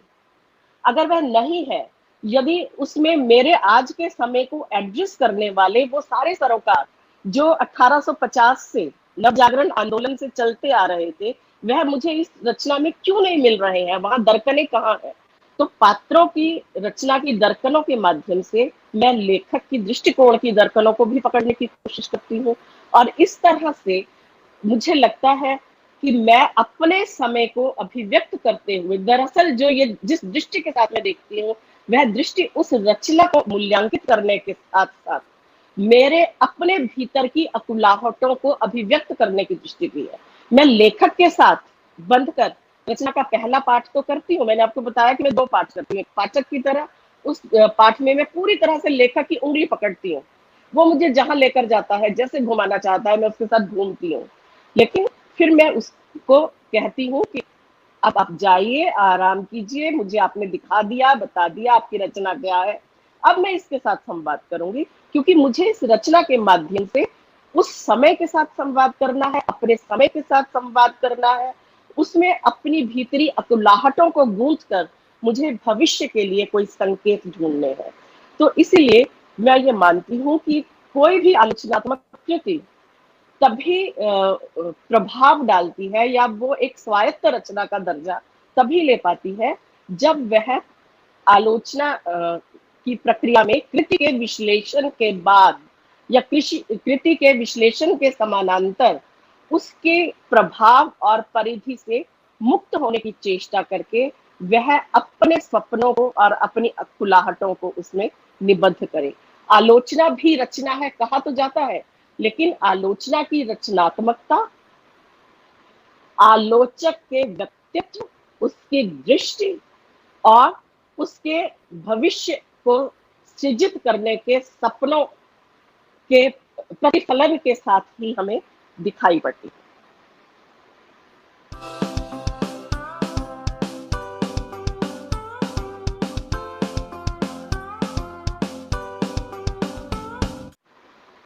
अगर वह नहीं है, यदि उसमें मेरे आज के समय को एड्रेस करने वाले वो सारे सरोकार जो 1850 से नव जागरण आंदोलन से चलते आ रहे थे, वह मुझे इस रचना में क्यों नहीं मिल रहे हैं, वहां दर्कने कहाँ है। तो पात्रों की रचना की दर्कनों के माध्यम से मैं लेखक की दृष्टिकोण की दर्कनों को भी पकड़ने की कोशिश करती हूँ। और इस तरह से मुझे लगता है कि मैं अपने समय को अभिव्यक्त करते हुए, दरअसल जो ये जिस दृष्टि के साथ मैं देखती हूँ, वह दृष्टि उस रचना को मूल्यांकित करने के साथ साथ मेरे अपने भीतर की अकुलाहटों को अभिव्यक्त करने की दृष्टि भी है। मैं लेखक के साथ बंध कर रचना का पहला पाठ तो करती हूँ, मैंने आपको बताया कि मैं 2 पाठ करती हूँ। एक पाठक की तरह, उस पाठ में मैं पूरी तरह से लेखक की उंगली पकड़ती हूँ, वो मुझे जहां लेकर जाता है, जैसे घुमाना चाहता है, मैं उसके साथ घूमती हूँ। लेकिन फिर मैं उसको कहती हूँ कि अब आप जाइए, आराम कीजिए, मुझे आपने दिखा दिया, बता दिया आपकी रचना क्या है, अब मैं इसके साथ संवाद करूंगी, क्योंकि मुझे इस रचना के माध्यम से उस समय के साथ संवाद करना है, अपने समय के साथ संवाद करना है, उसमें अपनी भीतरी अकुलाहटों को गूंथ कर मुझे भविष्य के लिए कोई संकेत ढूंढने हैं। तो इसलिए मैं ये मानती हूँ कि कोई भी आलोचनात्मक कृति तभी प्रभाव डालती है, या वो एक स्वायत्त रचना का दर्जा तभी ले पाती है, जब वह आलोचना की प्रक्रिया में कृति के विश्लेषण के बाद, या कृति के विश्लेषण के समानांतर उसके प्रभाव और परिधि से मुक्त होने की चेष्टा करके वह अपने सपनों को और अपनी खुलाहटों को उसमें निबद्ध करे। आलोचना भी रचना है कहा तो जाता है, लेकिन आलोचना की रचनात्मकता, आलोचक के व्यक्तित्व, उसकी दृष्टि और उसके भविष्य को सृजित करने के सपनों के प्रतिफलन के साथ ही हमें दिखाई पड़ती है।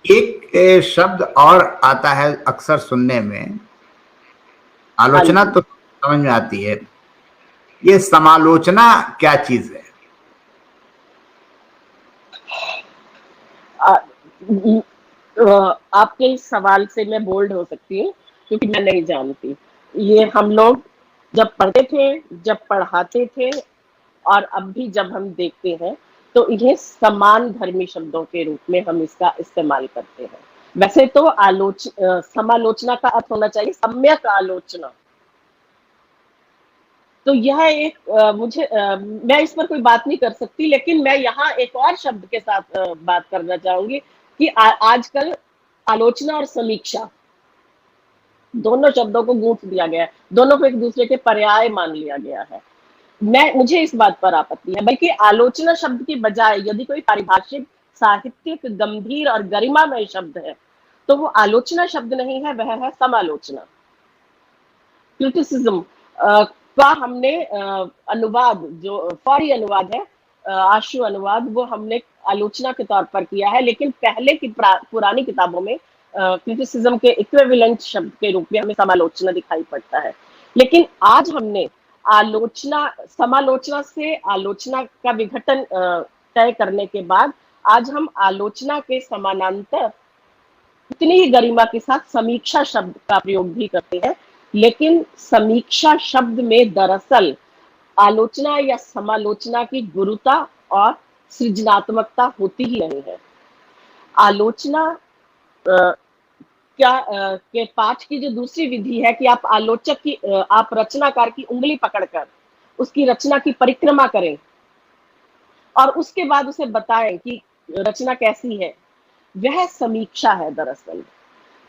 एक शब्द और आता है अक्सर सुनने में, आलोचना तो समझ में आती है, ये समालोचना क्या चीज है? आपके इस सवाल से मैं बोल्ड हो सकती हूँ, क्योंकि मैं नहीं जानती। ये हम लोग जब पढ़ते थे, जब पढ़ाते थे, और अब भी जब हम देखते हैं, तो इन्हें समान धर्मी शब्दों के रूप में हम इसका इस्तेमाल करते हैं। वैसे तो समालोचना का अर्थ होना चाहिए सम्यक आलोचना। तो यह एक मैं इस पर कोई बात नहीं कर सकती, लेकिन मैं यहाँ एक और शब्द के साथ बात करना चाहूंगी कि आजकल आलोचना और समीक्षा दोनों शब्दों को गूंथ दिया गया है, दोनों को एक दूसरे के पर्याय मान लिया गया है। मुझे इस बात पर आपत्ति है, बल्कि आलोचना शब्द की बजाय यदि कोई पारिभाषिक, साहित्यिक, गंभीर और गरिमामय शब्द है, तो वो आलोचना शब्द नहीं है, वह है समालोचना। क्रिटिसिज्म का हमने अनुवाद, जो फौरी अनुवाद है, आशु अनुवाद, वो हमने आलोचना के तौर पर किया है, लेकिन पहले की पुरानी किताबों में क्रिटिसिज्म के इक्विवेलेंट शब्द के रूप में हमें समालोचना दिखाई पड़ता है। लेकिन आज हमने समालोचना से आलोचना का विघटन तय करने के बाद आज हम आलोचना के समानांतर उतनी ही गरिमा के साथ समीक्षा शब्द का प्रयोग भी करते हैं। लेकिन समीक्षा शब्द में दरअसल आलोचना या समालोचना की गुरुता और सृजनात्मकता होती ही नहीं है। आलोचना के पाठ की जो दूसरी विधि है कि आप रचनाकार की उंगली पकड़कर उसकी रचना की परिक्रमा करें और उसके बाद उसे बताएं कि रचना कैसी है, वह समीक्षा है। दरअसल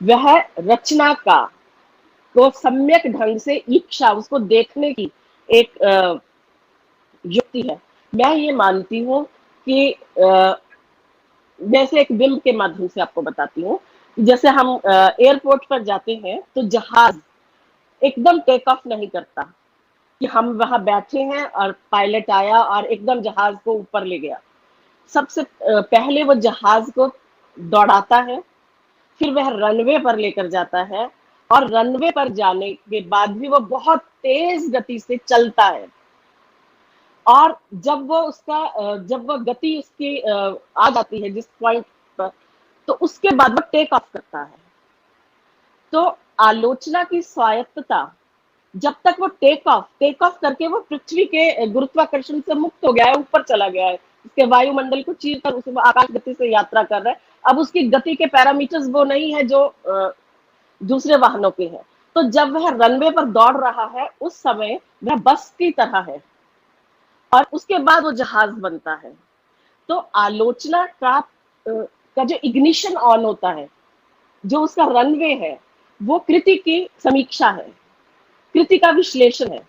वह रचना को सम्यक ढंग से ईक्षा, उसको देखने की एक युक्ति है। मैं ये मानती हूँ कि जैसे एक बिंब के माध्यम से आपको बताती हूँ, जैसे हम एयरपोर्ट पर जाते हैं तो जहाज एकदम टेक ऑफ नहीं करता कि हम वहां बैठे हैं और पायलट आया और एकदम जहाज को ऊपर ले गया। सबसे पहले वो जहाज को दौड़ाता है, फिर वह रनवे पर लेकर जाता है और रनवे पर जाने के बाद भी वो बहुत तेज गति से चलता है। और जब वो गति उसकी आ जाती है जिस पॉइंट पर, तो उसके बाद वो टेक ऑफ करता है। तो आलोचना की स्वायत्तता, जब तक वो टेक ऑफ करके वो पृथ्वी के गुरुत्वाकर्षण से मुक्त हो गया है, ऊपर चला गया है, उसके वायुमंडल को चीर कर उसे आकाश गति से यात्रा कर रहा है। अब उसकी गति के पैरामीटर्स वो नहीं है जो दूसरे वाहनों के हैं। तो जब वह रनवे पर दौड़ रहा है उस समय वह बस की तरह है और उसके बाद वो जहाज बनता है। तो आलोचना का जो इग्निशन ऑन होता है, जो उसका रनवे है, वो कृति की समीक्षा है, कृति का विश्लेषण है।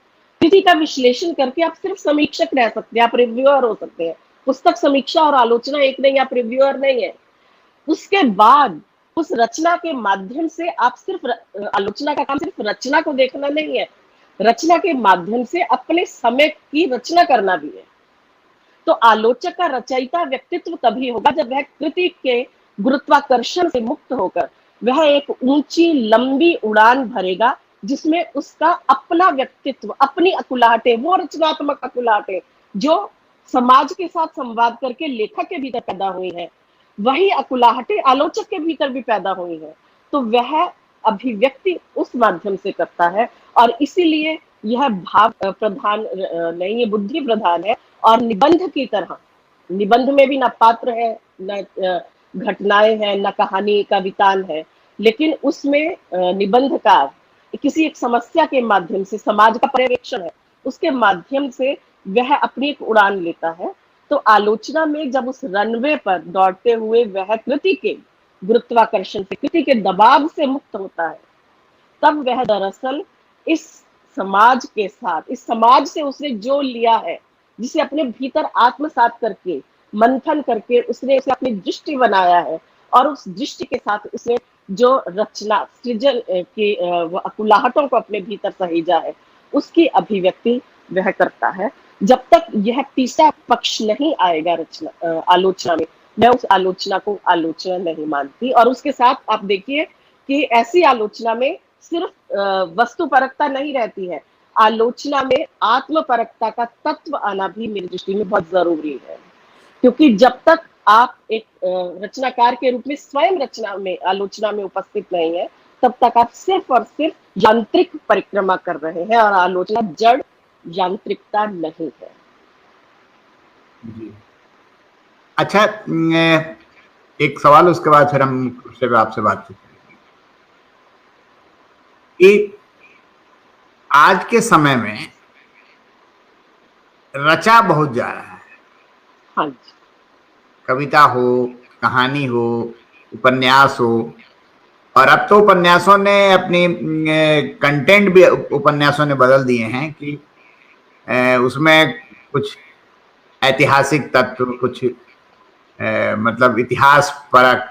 कृति का विश्लेषण करके आप सिर्फ समीक्षक रह सकते हैं, आप रिव्यूअर हो सकते हैं। पुस्तक समीक्षा और आलोचना एक नहीं, आप रिव्यूअर नहीं है। उसके बाद उस रचना के माध्यम से आप सिर्फ आलोचना का काम सिर्फ रचना को देखना नहीं है, रचना के माध्यम से अपने समय की रचना करना भी है। तो आलोचक का रचयिता व्यक्तित्व तभी होगा जब वह कृति के गुरुत्वाकर्षण से मुक्त होकर वह एक ऊंची लंबी उड़ान भरेगा, जिसमें उसका अपना व्यक्तित्व, अपनी अकुलाहटें, वो रचनात्मक अकुलाहटें जो समाज के साथ संवाद करके लेखक के भीतर पैदा हुई है, वही अकुलाहटें आलोचक के भीतर भी पैदा हुई है। तो वह अभिव्यक्ति उस माध्यम से करता है और इसीलिए यह भाव प्रधान नहीं, ये बुद्धि प्रधान है। और निबंध की तरह, निबंध में भी न पात्र है, न घटनाएं हैं, न कहानी कवितान है, लेकिन उसमें निबंधकार किसी एक समस्या के माध्यम से, समाज का पर्यवेक्षण है, उसके माध्यम से वह अपनी एक उड़ान लेता है। तो आलोचना में जब उस रनवे पर दौड़ते हुए वह कृति के गुरुत्वाकर्षण से, कृति के दबाव से मुक्त होता है, तब वह दरअसल इस समाज के साथ, इस समाज से उसने जो लिया है, जिसे अपने भीतर आत्मसात करके, मंथन करके उसने उसे अपनी दृष्टि बनाया है और उस दृष्टि के साथ उसने जो रचना, सृजन की वो अकुलाहटों को अपने भीतर सहेजा है, उसकी अभिव्यक्ति वह करता है। जब तक यह तीसरा पक्ष नहीं आएगा आलोचना में, मैं उस आलोचना को आलोचना नहीं मानती। और उसके साथ आप देखिए कि ऐसी आलोचना में सिर्फ वस्तुपरकता नहीं रहती है, आलोचना में आत्मपरकता का तत्व आना भी मेरी दृष्टि में बहुत जरूरी है। क्योंकि जब तक आप एक रचनाकार के रूप में स्वयं आलोचना में उपस्थित नहीं है, तब तक आप सिर्फ और सिर्फ यांत्रिक परिक्रमा कर रहे हैं और आलोचना जड़ यांत्रिकता नहीं है। जी। अच्छा, एक सवाल, उसके बाद फिर हम आपसे बातचीत करेंगे कि आज के समय में रचा बहुत जा रहा है। हाँ जी। कविता हो, कहानी हो, उपन्यास हो, और अब तो उपन्यासों ने अपनी कंटेंट भी उपन्यासों ने बदल दिए हैं कि उसमें कुछ ऐतिहासिक तत्व, कुछ मतलब इतिहास परक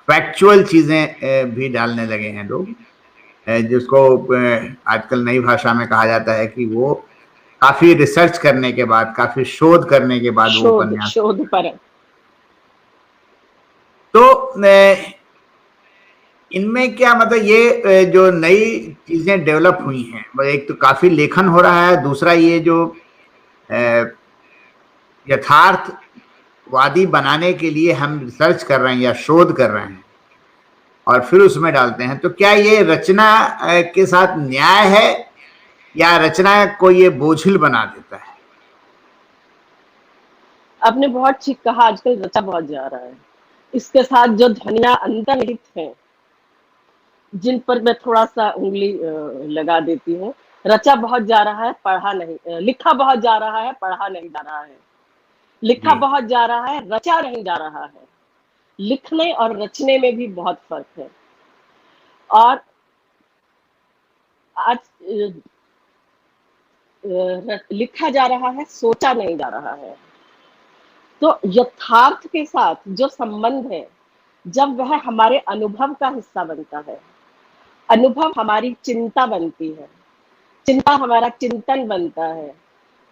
फैक्चुअल चीजें भी डालने लगे हैं लोग, जिसको आजकल नई भाषा में कहा जाता है कि वो काफी रिसर्च करने के बाद, काफी शोध करने के बाद वो उपन्यास। शोध परक। तो इनमें क्या मतलब ये जो नई चीजें डेवलप हुई हैं, एक तो काफी लेखन हो रहा है, दूसरा ये जो यथार्थवादी बनाने के लिए हम रिसर्च कर रहे हैं या शोध कर रहे हैं और फिर उसमें डालते हैं, तो क्या ये रचना के साथ न्याय है या रचना को ये बोझिल बना देता है? आपने बहुत ठीक कहा, आजकल रचा बहुत जा रहा है। इसके साथ जो ध्वनियां अंतर्निहित हैं, जिन पर मैं थोड़ा सा उंगली लगा देती हूँ, रचा बहुत जा रहा है, पढ़ा नहीं, लिखा बहुत जा रहा है, पढ़ा नहीं जा रहा है। लिखा जी बहुत जा रहा है, रचा नहीं जा रहा है। लिखने और रचने में भी बहुत फर्क है। और आज लिखा जा रहा है, सोचा नहीं जा रहा है। तो यथार्थ के साथ जो संबंध है, जब वह हमारे अनुभव का हिस्सा बनता है, अनुभव हमारी चिंता बनती है, चिंता हमारा चिंतन बनता है,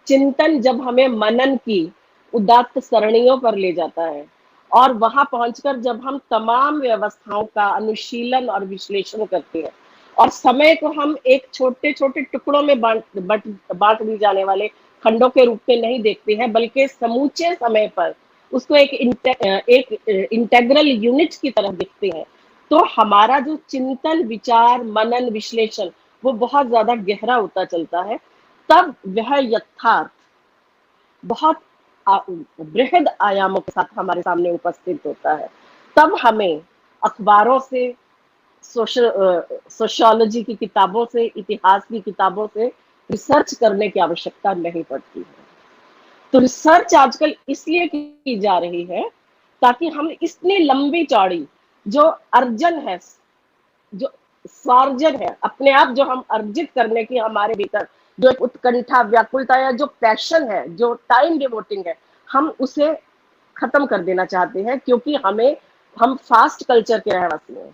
चिंतन जब हमें मनन की उदात्त सरणियों पर ले जाता है, और वहां पहुंचकर जब हम तमाम व्यवस्थाओं का अनुशीलन और विश्लेषण करते हैं, और समय को हम एक छोटे छोटे टुकड़ों में बांट दी जाने वाले खंडों के रूप में नहीं देखते हैं, बल्कि समूचे समय पर उसको एक इंटेग्रल यूनिट की तरह देखते हैं, तो हमारा जो चिंतन, विचार, मनन, विश्लेषण वो बहुत ज्यादा गहरा होता चलता है। तब वह यथार्थ बहुत बृहद आयामों के साथ हमारे सामने उपस्थित होता है। तब हमें अखबारों से, सोशियोलॉजी की किताबों से, इतिहास की किताबों से रिसर्च करने की आवश्यकता नहीं पड़ती है। तो रिसर्च आजकल इसलिए की जा रही है ताकि हम इतनी लंबी चौड़ी जो अर्जन है, जो स्वार्जन है, अपने आप जो हम अर्जित करने की हमारे भीतर जो एक उत्कंठा, व्याकुलता या जो पैशन है, जो टाइम डिवोटिंग है, हम उसे खत्म कर देना चाहते हैं, क्योंकि हम फास्ट कल्चर के रहवासी हैं।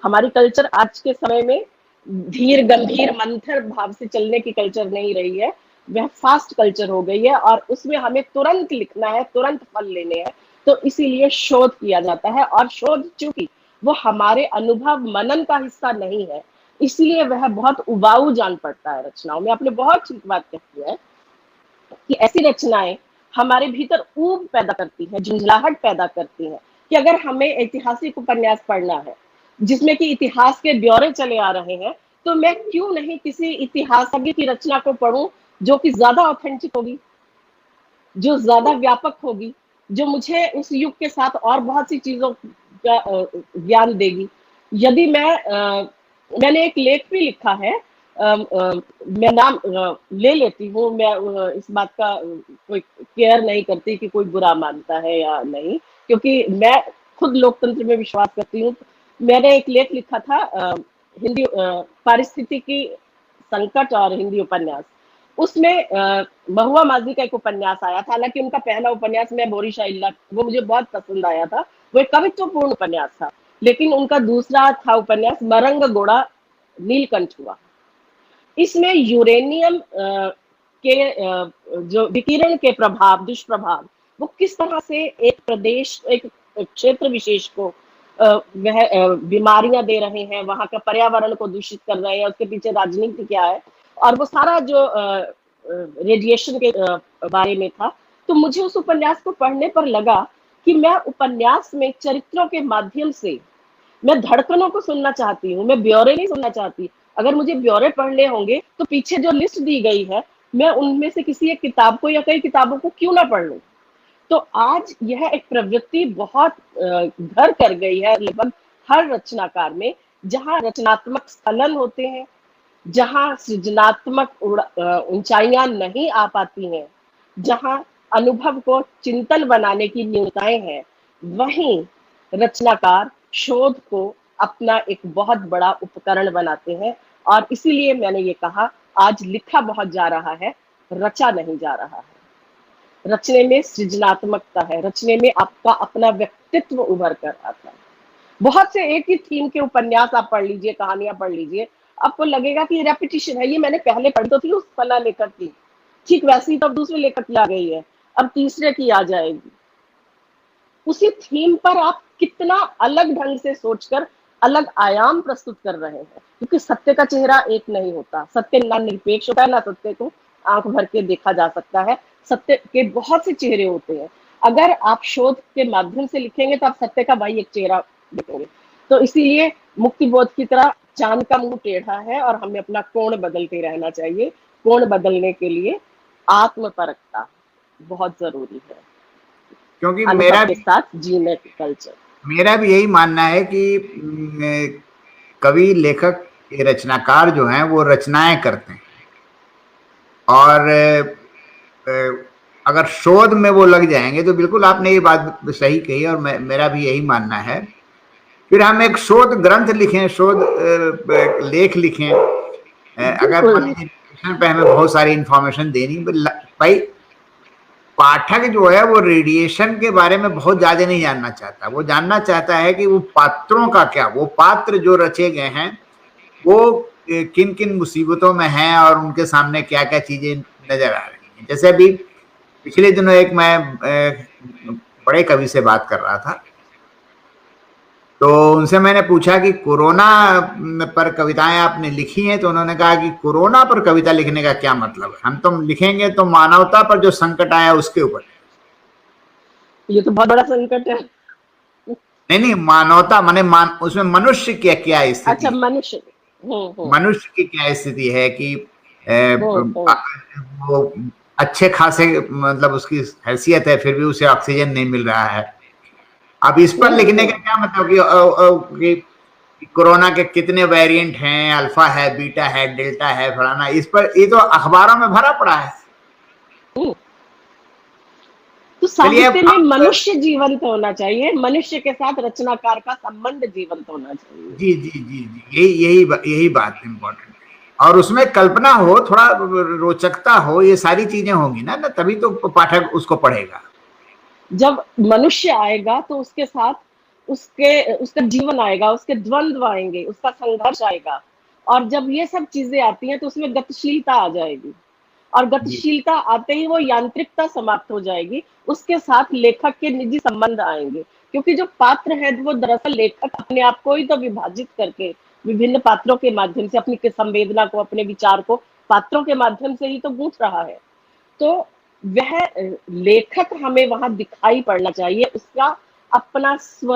हमारी कल्चर आज के समय में धीर, गंभीर, मंथर भाव से चलने की कल्चर नहीं रही है, वह फास्ट कल्चर हो गई है, और उसमें हमें तुरंत लिखना है, तुरंत फल लेने हैं। तो इसीलिए शोध किया जाता है, और शोध चूंकि वो हमारे अनुभव, मनन का हिस्सा नहीं है, इसलिए वह बहुत उबाऊ जान पड़ता है रचनाओं में। आपने बहुत ठीक बात कही है कि ऐसी रचनाएं हमारे भीतर ऊब पैदा करती हैं, झुंझलाहट पैदा करती हैं, कि अगर हमें ऐतिहासिक उपन्यास पढ़ना है जिसमें कि इतिहास के ब्यौरे चले आ रहे हैं, तो मैं क्यों नहीं किसी इतिहासज्ञ की रचना को पढूं जो कि ज्यादा ऑथेंटिक होगी, जो ज्यादा व्यापक होगी, जो मुझे उस युग के साथ और बहुत सी चीजों का ज्ञान देगी। यदि मैंने एक लेख भी लिखा है, मैं नाम ले लेती हूँ, मैं इस बात का कोई केयर नहीं करती कि कोई बुरा मानता है या नहीं, क्योंकि मैं खुद लोकतंत्र में विश्वास करती हूँ। मैंने एक लेख लिखा था, हिंदी पारिस्थितिकी संकट और हिंदी उपन्यास। उसमें महुआ माजी का एक उपन्यास आया था, हालांकि उनका पहला उपन्यास मैं बोरीशा इल्ला, वो मुझे बहुत पसंद आया था, वो एक कवित्वपूर्ण उपन्यास था। लेकिन उनका दूसरा था उपन्यास मरंग गोड़ा नीलकंठ हुआ। इसमें यूरेनियम के जो विकिरण के प्रभाव, दुष्प्रभाव, वो किस तरह से एक प्रदेश, एक क्षेत्र विशेष को वह बीमारियां दे रहे हैं, वहां का पर्यावरण को दूषित कर रहे हैं, उसके पीछे राजनीति क्या है, और वो सारा जो रेडिएशन के बारे में था। तो मुझे उस उपन्यास को पढ़ने पर लगा कि मैं उपन्यास में चरित्रों के माध्यम से मैं धड़कनों को सुनना चाहती हूँ, मैं ब्यौरे नहीं सुनना चाहती। अगर मुझे ब्यौरे पढ़ने होंगे तो पीछे जो लिस्ट दी गई है, मैं उनमें से किसी एक किताब को या कई किताबों को क्यों ना पढ़ लूं। तो आज यह एक प्रवृत्ति बहुत घर कर गई है लगभग हर रचनाकार में, जहां रचनात्मक स्खलन होते हैं, जहां सृजनात्मक ऊंचाइयां नहीं आ पाती हैं, जहां अनुभव को चिंतन बनाने की न्यूनताएं हैं, वहीं रचनाकार शोध को अपना एक बहुत बड़ा उपकरण बनाते हैं। और इसीलिए मैंने ये कहा, आज लिखा बहुत जा रहा है, रचा नहीं जा रहा है। रचने में सृजनात्मकता है, रचने में आपका अपना व्यक्तित्व उभर कर आता है। बहुत से एक ही थीम के उपन्यास आप पढ़ लीजिए, कहानियां पढ़ लीजिए, आपको लगेगा कि रेपिटेशन है, ये मैंने पहले पढ़ी तो थी उस फला लेखक की, ठीक वैसी तो अब दूसरे लेखक की आ गई है, अब तीसरे की आ जाएगी। उसी थीम पर आप कितना अलग ढंग से सोचकर अलग आयाम प्रस्तुत कर रहे हैं, क्योंकि सत्य का चेहरा एक नहीं होता, सत्य ना निरपेक्ष होता है, ना सत्य को आंख भर के देखा जा सकता है। सत्य के बहुत से चेहरे होते हैं। अगर आप शोध के माध्यम से लिखेंगे तो आप सत्य का भाई एक चेहरा देखेंगे। तो इसीलिए मुक्ति बोध की तरह चांद का मुंह टेढ़ा है और हमें अपना कोण बदलते रहना चाहिए। कोण बदलने के लिए आत्मपरकता बहुत जरूरी है, क्योंकि अनुभव के साथ जीने की कल्चर। मेरा भी यही मानना है कि कवि, लेखक, रचनाकार जो हैं वो रचनाएं करते हैं, और अगर शोध में वो लग जाएंगे तो बिल्कुल आपने ये बात सही कही, और मेरा भी यही मानना है। फिर हम एक शोध ग्रंथ लिखें, शोध लेख लिखें, अगर मान लीजिए पे हमें बहुत सारी इंफॉर्मेशन देनी, भाई पाठक जो है वो रेडिएशन के बारे में बहुत ज्यादा नहीं जानना चाहता। वो जानना चाहता है कि वो पात्रों का क्या, वो पात्र जो रचे गए हैं वो किन किन मुसीबतों में हैं और उनके सामने क्या क्या चीजें नजर आ रही हैं। जैसे अभी पिछले दिनों एक मैं बड़े कवि से बात कर रहा था, तो उनसे मैंने पूछा कि कोरोना पर कविताएं आपने लिखी हैं, तो उन्होंने कहा कि कोरोना पर कविता लिखने का क्या मतलब है, हम तो लिखेंगे तो मानवता पर जो संकट आया उसके ऊपर। ये तो बहुत बड़ा संकट है। नहीं, मानवता माने उसमें मनुष्य की क्या स्थिति। अच्छा, मनुष्य, मनुष्य की क्या स्थिति है कि वो अच्छे खासे मतलब उसकी हैसियत है, फिर भी उसे ऑक्सीजन नहीं मिल रहा है। अब इस पर लिखने का क्या मतलब कि कोरोना के कितने वेरिएंट हैं, अल्फा है, बीटा है, डेल्टा है, फलाना, इस पर ये तो अखबारों में भरा पड़ा है। तो साहित्य में मनुष्य जीवंत होना चाहिए, मनुष्य के साथ रचनाकार का संबंध जीवंत होना चाहिए। जी जी जी जी, यही बात इम्पोर्टेंट है। और उसमें कल्पना हो, थोड़ा रोचकता हो, ये सारी चीजें होंगी ना तभी तो पाठक उसको पढ़ेगा। जब मनुष्य आएगा तो उसके साथ उसका जीवन आएगा, उसके द्वंद्व आएंगे, उसका संघर्ष आएगा, और जब ये सब चीजें आती हैं तो उसमें गतिशीलता आ जाएगी, और गतिशीलता आते ही वो यांत्रिकता समाप्त हो जाएगी। उसके साथ लेखक के निजी संबंध आएंगे, क्योंकि जो पात्र है वो दरअसल लेखक अपने आप को ही तो विभाजित करके विभिन्न पात्रों के माध्यम से अपनी संवेदना को, अपने विचार को पात्रों के माध्यम से ही तो गूंथ रहा है। तो वह लेखक हमें वहां दिखाई पड़ना चाहिए, उसका अपना स्व,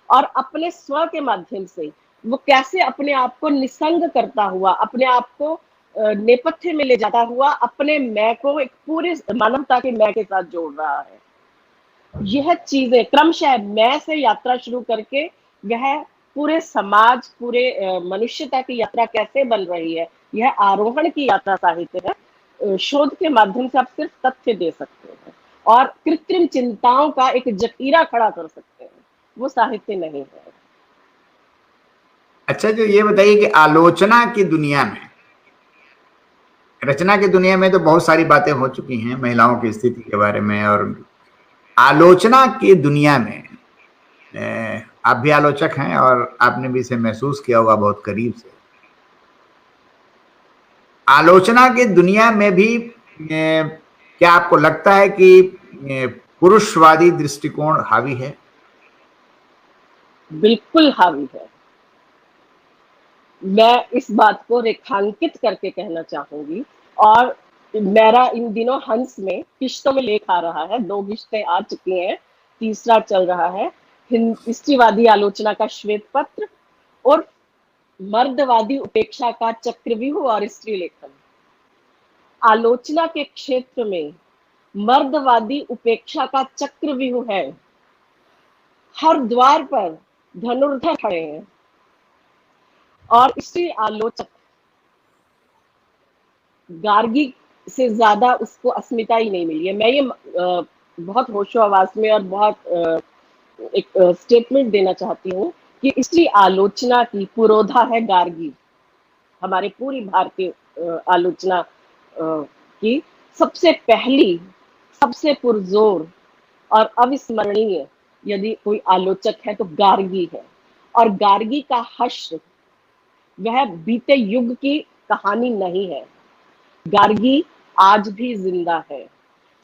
और अपने स्व के माध्यम से वो कैसे अपने आप को निसंग करता हुआ, अपने आप को नेपथ्य में ले जाता हुआ, अपने मैं को एक पूरे मानवता के मैं के साथ जोड़ रहा है। यह चीजें क्रमशः मैं से यात्रा शुरू करके वह पूरे समाज, पूरे मनुष्यता की यात्रा कैसे बन रही है, यह आरोहण की यात्रा साहित्य है। शोध के माध्यम से आप सिर्फ तथ्य दे सकते हैं और कृत्रिम चिंताओं का एक जखीरा खड़ा कर सकते हैं, वो साहित्य नहीं है। अच्छा, जो ये बताइए कि आलोचना की दुनिया में, रचना की दुनिया में तो बहुत सारी बातें हो चुकी हैं महिलाओं की स्थिति के बारे में, और आलोचना की दुनिया में आप भी आलोचक हैं और आपने भी इसे महसूस किया होगा बहुत करीब से। आलोचना की दुनिया में भी क्या आपको लगता है कि पुरुषवादी दृष्टिकोण हावी है? बिल्कुल हावी है। मैं इस बात को रेखांकित करके कहना चाहूंगी, और मेरा इन दिनों हंस में किश्तों में लेख आ रहा है, 2 किश्तें आ चुकी हैं, तीसरा चल रहा है। स्त्रीवादी आलोचना का श्वेत पत्र और मर्दवादी उपेक्षा का चक्रव्यूह और स्त्री लेखन। आलोचना के क्षेत्र में मर्दवादी उपेक्षा का चक्रव्यूह है। हर द्वार पर धनुर्धर खड़े हैं, और स्त्री आलोचक गार्गी से ज्यादा उसको अस्मिता ही नहीं मिली है। मैं ये बहुत होशो आवाज में और बहुत एक स्टेटमेंट देना चाहती हूँ कि स्त्री आलोचना की पुरोधा है गार्गी। हमारे पूरी भारतीय आलोचना की सबसे पहली, सबसे पुरजोर और अविस्मरणीय यदि कोई आलोचक है तो गार्गी है। और गार्गी का हश्र वह बीते युग की कहानी नहीं है, गार्गी आज भी जिंदा है।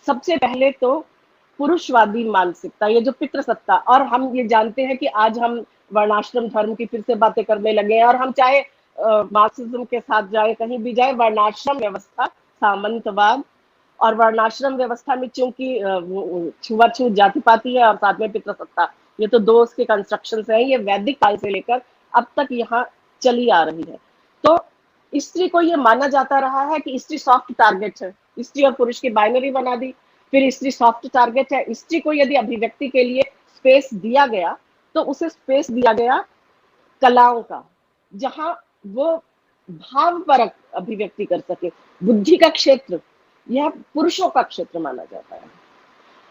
सबसे पहले तो पुरुषवादी मानसिकता, ये जो पितृसत्ता, और हम ये जानते हैं कि आज हम वर्णाश्रम धर्म की फिर से बातें करने लगे हैं, और हम चाहे मार्क्सिज्म के साथ जाए, कहीं भी जाए, वर्णाश्रम व्यवस्था, सामंतवाद, और वर्णाश्रम व्यवस्था में चूंकि छुआछूत जातिपाती है और साथ में पितृसत्ता, ये तो दो उसके कंस्ट्रक्शन है, ये वैदिक काल से लेकर अब तक यहाँ चली आ रही है। तो स्त्री को ये माना जाता रहा है कि स्त्री सॉफ्ट टारगेट है, स्त्री और पुरुष की बाइनरी बना दी, फिर स्त्री सॉफ्ट टारगेट है। स्त्री को यदि अभिव्यक्ति के लिए स्पेस दिया गया तो उसे स्पेस दिया गया कलाओं का, जहां वो भावपरक अभिव्यक्ति कर सके। बुद्धि का क्षेत्र यह पुरुषों का क्षेत्र माना जाता है,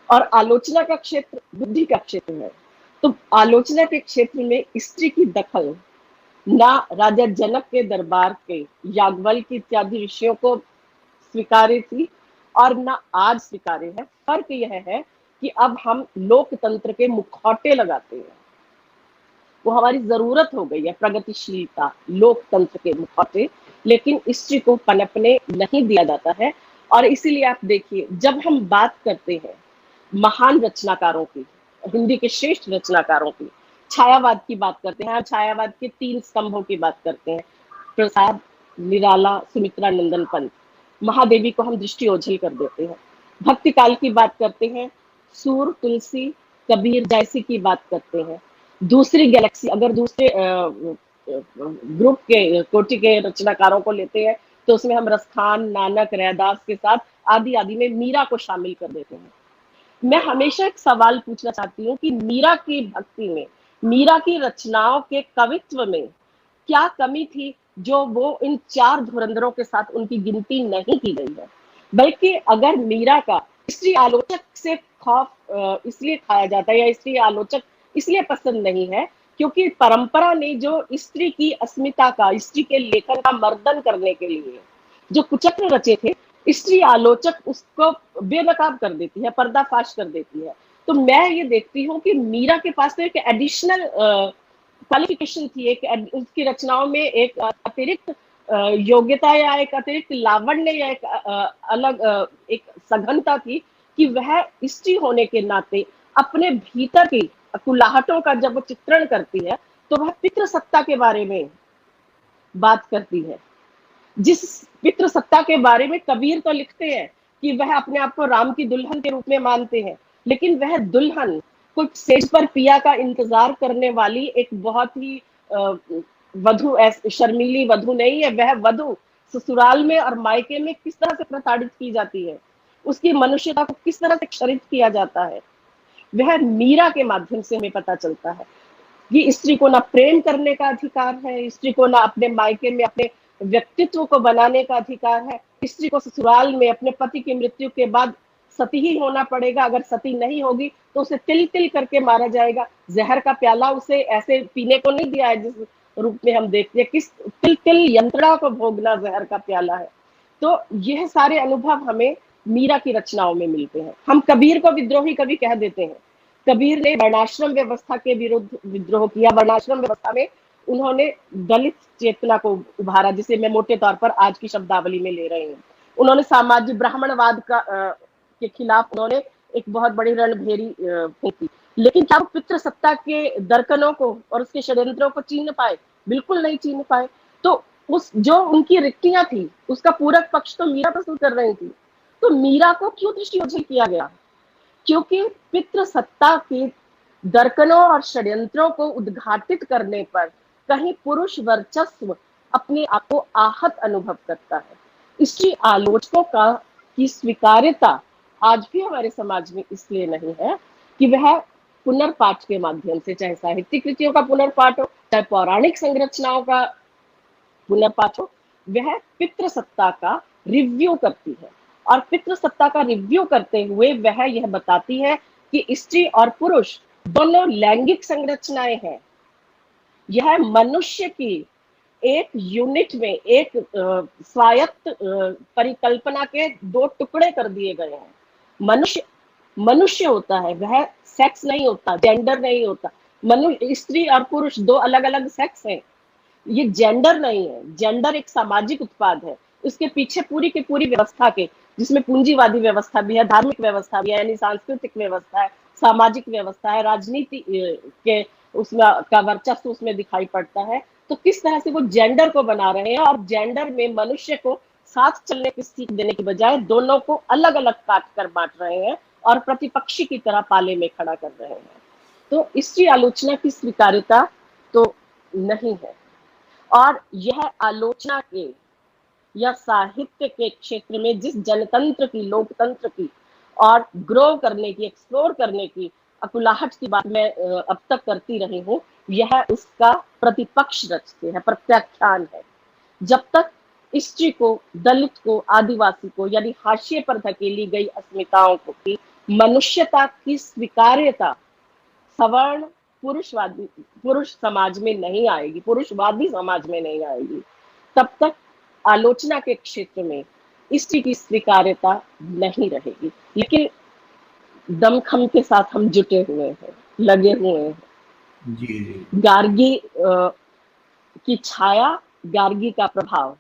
और आलोचना का क्षेत्र बुद्धि का क्षेत्र है। तो आलोचना के क्षेत्र में स्त्री की दखल ना राजा जनक के दरबार के याज्ञवल्क्य इत्यादि ऋषियों को स्वीकार्य थी और ना आज स्वीकार्य है। फर्क यह है कि अब हम लोकतंत्र के मुखौटे लगाते हैं, वो हमारी जरूरत हो गई है, प्रगतिशीलता, लोकतंत्र के मुखौटे, लेकिन स्त्री को पनपने नहीं दिया जाता है। और इसीलिए आप देखिए, जब हम बात करते हैं महान रचनाकारों की, हिंदी के श्रेष्ठ रचनाकारों की, छायावाद की बात करते हैं, छायावाद के 3 स्तंभों की बात करते हैं, प्रसाद, निराला, सुमित्रा नंदन पंत, महादेवी को हम दृष्टि ओझल कर देते हैं। भक्ति काल की बात करते हैं, सूर, तुलसी, कबीर जैसी की बात करते हैं। दूसरी गैलेक्सी, अगर दूसरे ग्रुप के कोटि के रचनाकारों को लेते हैं तो उसमें हम रसखान, नानक, रैदास के साथ आदि आदि में मीरा को शामिल कर देते हैं। मैं हमेशा एक सवाल पूछना चाहती हूँ कि मीरा की भक्ति में, मीरा की रचनाओं के कवित्व में क्या कमी थी जो वो इन 4 धुरंधरों के साथ उनकी गिनती नहीं की गई है। बल्कि अगर मीरा का स्त्री आलोचक से खौफ इसलिए खाया जाता है, या स्त्री आलोचक इसलिए पसंद नहीं है क्योंकि परंपरा ने जो स्त्री की अस्मिता का, स्त्री के लेखन का मर्दन करने के लिए जो कुचक्र रचे थे, स्त्री आलोचक उसको बेनकाब कर देती है, पर्दाफाश कर देती है। तो मैं ये देखती हूँ कि मीरा के पास तो एक एडिशनल क्वालिफिकेशन थी, एक उसकी रचनाओं में एक अतिरिक्त योग्यता या एक अतिरिक्त लावण्य या एक अलग एक सघनता थी कि वह स्त्री होने के नाते अपने भीतर की कुलाहटों का जब वो चित्रण करती है तो वह पितृसत्ता के बारे में बात करती है, जिस पितृसत्ता के बारे में कबीर तो लिखते हैं कि वह अपने आप को राम की दुल्हन के रूप में मानते हैं, लेकिन वह दुल्हन कुछ सेज पर पिया का इंतजार करने वाली एक बहुत ही वधु, शर्मीली वधु नहीं है। वह वधु ससुराल में और मायके में किस तरह से प्रताड़ित की जाती है, उसकी मनुष्यता को किस तरह से क्षरित किया जाता है, वह मीरा के माध्यम से हमें पता चलता है कि स्त्री को ना प्रेम करने का अधिकार है, स्त्री को ना अपने मायके में अपने व्यक्तित्व को बनाने का अधिकार है, स्त्री को ससुराल में अपने पति की मृत्यु के बाद सती ही होना पड़ेगा, अगर सती नहीं होगी तो उसे तिल तिल करके मारा जाएगा। जहर का प्याला उसे ऐसे पीने को नहीं दिया है जिस रूप में हम देखते हैं, किस तिल तिल यंत्रणा को भोगना जहर का प्याला है। तो यह सारे अनुभव हमें मीरा की रचनाओं में मिलते हैं। हम कबीर को विद्रोही कवि कह देते हैं। कबीर ने वर्णाश्रम व्यवस्था के विरुद्ध विद्रोह किया। वर्णाश्रम व्यवस्था में उन्होंने दलित चेतना को उभारा, जिसे मैं मोटे तौर पर आज की शब्दावली में ले रही हूँ। उन्होंने सामाजिक ब्राह्मणवाद के खिलाफ उन्होंने एक बहुत बड़ी रणभेरी फूंकी, लेकिन क्या वो पितृसत्ता के दर्कनों को और उसके षड्यंत्रों को चीन पाए? बिल्कुल नहीं चीन पाए। तो उस जो उनकी रिक्तियां थी उसका पूरक पक्ष तो मीरा प्रस्तुत कर रही थी। तो मीरा को क्यों दृष्टिओझल किया गया? क्योंकि पितृसत्ता के दर्कनों और षड्यंत्रों को उद्घाटित करने पर कहीं पुरुष वर्चस्व अपने आप को आहत अनुभव करता है। स्त्री आलोचकों की स्वीकार्यता आज भी हमारे समाज में इसलिए नहीं है कि वह पुनर्पाठ के माध्यम से, चाहे साहित्यिक कृतियों का पुनर्पाठ हो, चाहे पौराणिक संरचनाओं का पुनर्पाठ हो, वह पितृसत्ता का रिव्यू करती है। और पितृसत्ता का रिव्यू करते हुए वह यह बताती है कि स्त्री और पुरुष दोनों लैंगिक संरचनाएं हैं। यह मनुष्य की एक यूनिट में, एक स्वायत्त परिकल्पना के 2 टुकड़े कर दिए गए हैं। मनुष्य होता है, वह सेक्स नहीं होता, जेंडर नहीं होता। स्त्री और पुरुष 2 अलग अलग सेक्स हैं, ये जेंडर नहीं है। जेंडर एक सामाजिक उत्पाद है, उसके पीछे पूरी की पूरी व्यवस्था के जिसमें पूंजीवादी व्यवस्था भी है, धार्मिक व्यवस्था भी है, यानी सांस्कृतिक व्यवस्था है, सामाजिक व्यवस्था है, राजनीति के उसमें का वर्चस्व उसमें दिखाई पड़ता है। तो किस तरह से वो जेंडर को बना रहे हैं और जेंडर में मनुष्य को साथ चलने की सीख देने की बजाय दोनों को अलग अलग काट कर बांट रहे हैं और प्रतिपक्षी की तरह पाले में खड़ा कर रहे हैं। तो इसकी आलोचना की स्वीकार्यता तो नहीं है। और यह आलोचना के या साहित्य के क्षेत्र में जिस जनतंत्र की, लोकतंत्र की और ग्रो करने की, एक्सप्लोर करने की अकुलाहट की बात मैं अब तक करती रही हूँ, यह उसका प्रतिपक्ष रचते हैं, प्रत्याख्यान है। जब तक स्त्री को, दलित को, आदिवासी को, यानी हाशिए पर धकेली गई अस्मिताओं को की मनुष्यता की स्वीकार्यता सवर्ण पुरुष समाज में नहीं आएगी, पुरुषवादी समाज में नहीं आएगी, तब तक आलोचना के क्षेत्र में स्त्री की स्वीकार्यता नहीं रहेगी। लेकिन दमखम के साथ हम जुटे हुए हैं, लगे हुए हैं। जी जी। गार्गी की छाया, गार्गी का प्रभाव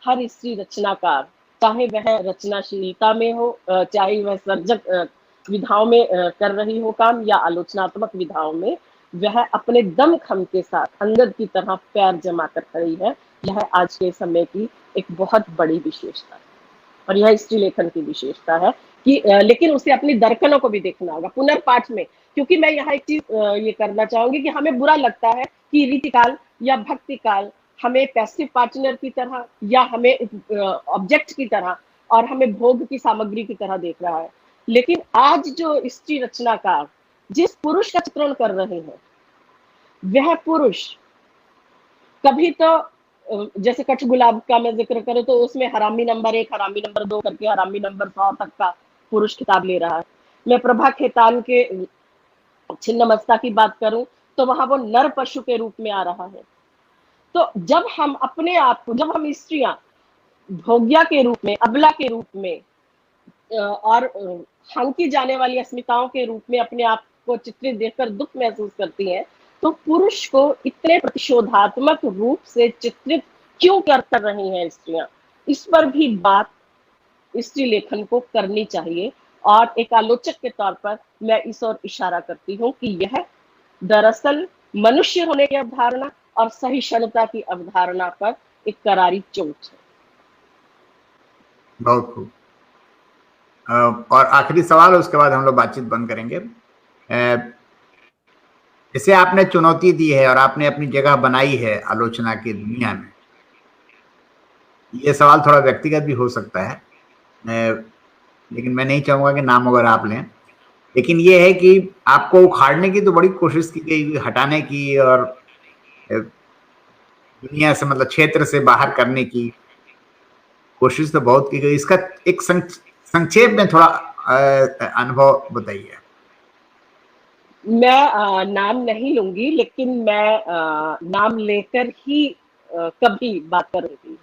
हर स्त्री रचनाकार, चाहे वह रचनाशीलता में हो, चाहे वह सर्जक विधाओं में कर रही हो काम, या आलोचनात्मक विधाओं में, वह अपने दमखम के साथ अंगद की तरह पैर जमा कर खड़ी है। यह आज के समय की एक बहुत बड़ी विशेषता है और यह स्त्री लेखन की विशेषता है कि लेकिन उसे अपनी दर्पणों को भी देखना होगा पुनर्पाठ में। क्योंकि मैं यहाँ एक चीज ये करना चाहूंगी कि हमें बुरा लगता है कि रीतिकाल या भक्तिकाल हमें पैसिव पार्टनर की तरह या हमें ऑब्जेक्ट की तरह और हमें भोग की सामग्री की तरह देख रहा है। लेकिन आज जो स्त्री रचनाकार जिस पुरुष का चित्रण कर रहे हैं, वह पुरुष कभी तो जैसे कच्छ गुलाब का मैं जिक्र करूं तो उसमें हरामी नंबर 1, हरामी नंबर 2 करके हरामी नंबर 100 तक का पुरुष खिताब ले रहा है। मैं प्रभा खेतान के छिन्नमस्ता की बात करूं तो वहां वो नर पशु के रूप में आ रहा है। तो जब हम अपने आप को, जब हम स्त्रियां भोग्या के रूप में, अबला के रूप में और हांकी जाने वाली अस्मिताओं के रूप में अपने आप को चित्रित देखकर दुख महसूस करती हैं, तो पुरुष को इतने प्रतिशोधात्मक रूप से चित्रित क्यों कर रही हैं स्त्रियां, इस पर भी बात स्त्री लेखन को करनी चाहिए। और एक आलोचक के तौर पर मैं इस ओर इशारा करती हूँ कि यह दरअसल मनुष्य होने की अवधारणा और सहिष्णुता की अवधारणा पर एक करारी चोट है। बहुत खूब। और आखिरी सवाल, उसके बाद हम लोग बातचीत बंद करेंगे। इसे आपने चुनौती दी है और आपने अपनी जगह बनाई है आलोचना की दुनिया में। ये सवाल थोड़ा व्यक्तिगत भी हो सकता है, लेकिन मैं नहीं चाहूंगा कि नाम वगैरह आप लें। लेकिन ये है कि आपको उखाड़ने की तो बड़ी कोशिश की गई, हटाने की और दुनिया से, मतलब क्षेत्र से बाहर करने की कोशिश तो बहुत की गई। इसका एक संक्षेप में थोड़ा अनुभव बताइए। मैं नाम नहीं लूंगी, लेकिन मैं नाम लेकर ही कभी बात करूंगी।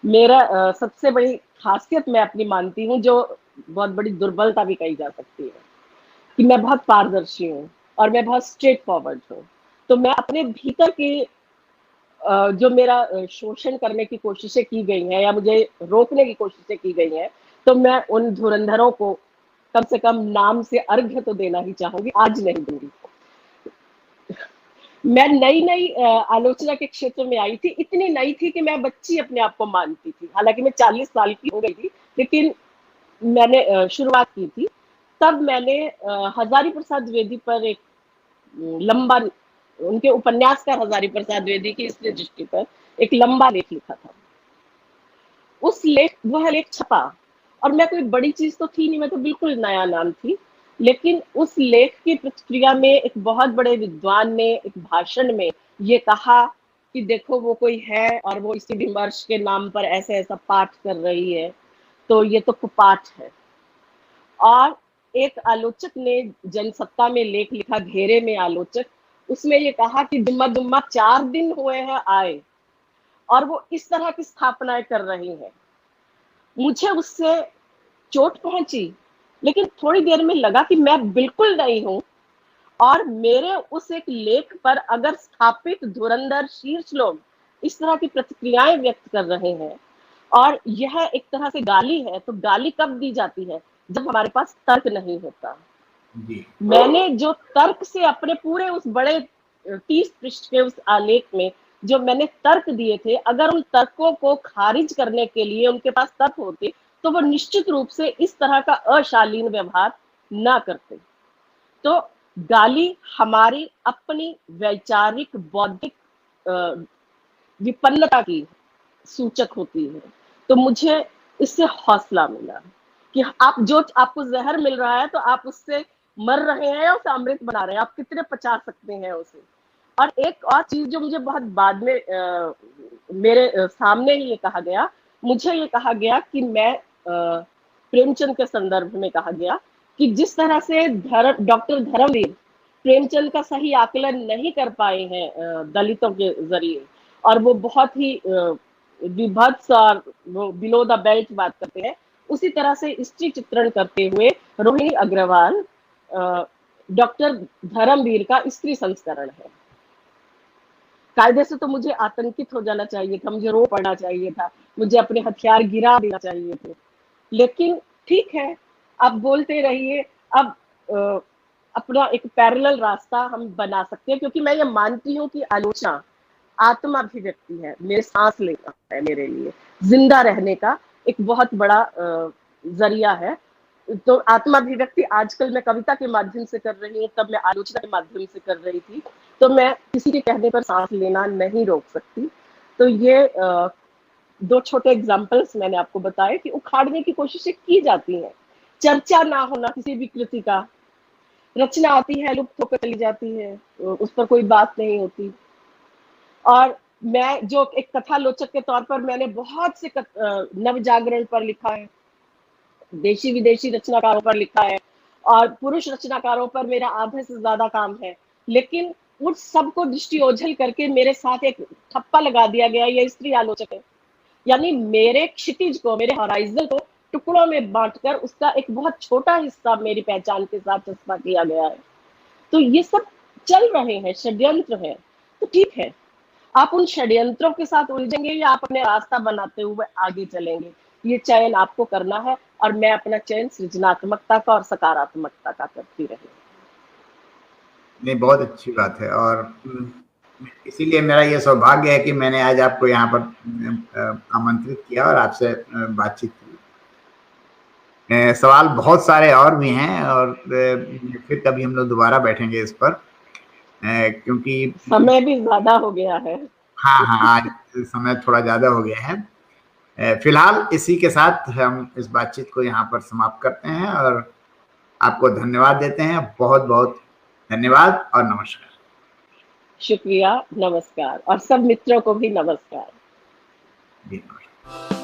मेरा सबसे बड़ी खासियत मैं अपनी मानती हूँ, जो बहुत बड़ी दुर्बलता भी कही जा सकती है, कि मैं बहुत पारदर्शी हूँ और मैं बहुत स्ट्रेट फॉरवर्ड हूँ। तो मैं अपने भीतर की जो मेरा शोषण करने की कोशिशें की गई हैं या मुझे रोकने की कोशिशें की गई हैं, तो मैं उन धुरंधरों को कम से कम नाम से अर्घ्य तो देना ही चाहूंगी, आज नहीं दूंगी। मैं नई आलोचना के क्षेत्र में आई थी, इतनी नई थी कि मैं बच्ची अपने आप को मानती थी। हालांकि मैं 40 साल की हो गई थी, लेकिन मैंने शुरुआत की थी। तब मैंने हजारी प्रसाद द्विवेदी पर एक लंबा, उनके उपन्यासकार हजारी प्रसाद द्विवेदी की स्त्री दृष्टि पर एक लंबा लेख लिखा था। वह लेख छपा और मैं कोई बड़ी चीज तो थी नहीं, मैं तो बिल्कुल नया नाम थी। लेकिन उस लेख की प्रतिक्रिया में एक बहुत बड़े विद्वान ने एक भाषण में ये कहा कि देखो वो कोई है और वो इसी विमर्श के नाम पर ऐसे ऐसा पाठ कर रही है, तो ये तो कुपाठ है। और एक आलोचक ने जनसत्ता में लेख लिखा, घेरे में आलोचक, उसमें ये कहा कि दुम्मा दुम्मा 4 दिन हुए हैं आए और वो इस तरह की स्थापनाएं कर रही है। मुझे उससे चोट पहुंची, लेकिन थोड़ी देर में लगा कि मैं बिल्कुल नहीं हूं और मेरे उस एक लेख पर अगर स्थापित धुरंधर शीर्ष लोग इस तरह की प्रतिक्रियाएं व्यक्त कर रहे हैं, और यह एक तरह से गाली है। तो गाली कब दी जाती है? जब हमारे पास तर्क नहीं होता। जी मैंने जो तर्क से अपने पूरे उस बड़े 30 पृष्ठ के उस आलेख में जो मैंने तर्क दिए थे, अगर उन तर्कों को खारिज करने के लिए उनके पास तर्क होते, तो वो निश्चित रूप से इस तरह का अशालीन व्यवहार ना करते। तो गाली हमारी अपनी वैचारिक बौद्धिक विपन्नता की सूचक होती है। तो मुझे इससे हौसला मिला कि आप जो आपको जहर मिल रहा है तो आप उससे मर रहे हैं और उसे अमृत बना रहे हैं, आप कितने पचा सकते हैं उसे। और एक और चीज जो मुझे बहुत बाद में मेरे सामने ही ये कहा गया, मुझे ये कहा गया कि मैं प्रेमचंद के संदर्भ में कहा गया कि जिस तरह से डॉक्टर धर्मवीर प्रेमचंद का सही आकलन नहीं कर पाए हैं दलितों के जरिए, और वो बहुत ही विभत्स और वो बिलो द बेल्ट बात करते हैं, उसी तरह से स्त्री चित्रण करते हुए रोहिणी अग्रवाल डॉक्टर धर्मवीर का स्त्री संस्करण है। कायदे से तो मुझे आतंकित हो जाना चाहिए था, मुझे रो पड़ना चाहिए था, मुझे अपने हथियार गिरा देना चाहिए थे, लेकिन ठीक है, आप बोलते रहिए। अब अपना एक पैरेलल रास्ता हम बना सकते हैं, क्योंकि मैं ये मानती हूँ कि आलोचना आत्माभिव्यक्ति है, मेरे सांस लेना है, मेरे लिए जिंदा रहने का एक बहुत बड़ा जरिया है। तो आत्माभिव्यक्ति आजकल मैं कविता के माध्यम से कर रही हूँ, तब मैं आलोचना के माध्यम से कर रही थी। तो मैं किसी के कहने पर सांस लेना नहीं रोक सकती। तो ये दो छोटे एग्जाम्पल्स मैंने आपको बताए कि उखाड़ने की कोशिशें की जाती हैं, चर्चा ना होना किसी भी कृति का, रचना आती है लुप्त होकर चली जाती है, उस पर कोई बात नहीं होती। और मैं जो एक कथालोचक के तौर पर मैंने बहुत से नव जागरण पर लिखा है, देशी विदेशी रचनाकारों पर लिखा है, और पुरुष रचनाकारों पर मेरा आधे से ज्यादा काम है, लेकिन उन सबको दृष्टि ओझल करके मेरे साथ एक ठप्पा लगा दिया गया, ये स्त्री आलोचक है। यानी मेरे क्षितिज को, मेरे हॉराइजन को टुकड़ों में बांटकर उसका एक बहुत छोटा हिस्सा मेरी पहचान के साथ चस्पा किया गया है। तो ये सब चल रहे हैं, षड्यंत्र है। तो ठीक है, आप उन षड्यंत्रों के साथ उलझेंगे या आप अपने रास्ता बनाते हुए आगे चलेंगे, ये चयन आपको करना है। और मैं अपना चयन सृजनात्मकता का और सकारात्मकता का करती रही। नहीं, बहुत अच्छी बात है। और इसीलिए मेरा ये सौभाग्य है कि मैंने आज आपको यहाँ पर आमंत्रित किया और आपसे बातचीत की। सवाल बहुत सारे और भी हैं, और फिर कभी हम लोग दोबारा बैठेंगे इस पर, क्योंकि समय भी ज्यादा हो गया है। हाँ हाँ, आज समय थोड़ा ज्यादा हो गया है। फिलहाल इसी के साथ हम इस बातचीत को यहाँ पर समाप्त करते हैं और आपको धन्यवाद देते हैं। बहुत बहुत धन्यवाद और नमस्कार। शुक्रिया, नमस्कार, और सब मित्रों को भी नमस्कार। जी नमस्कार।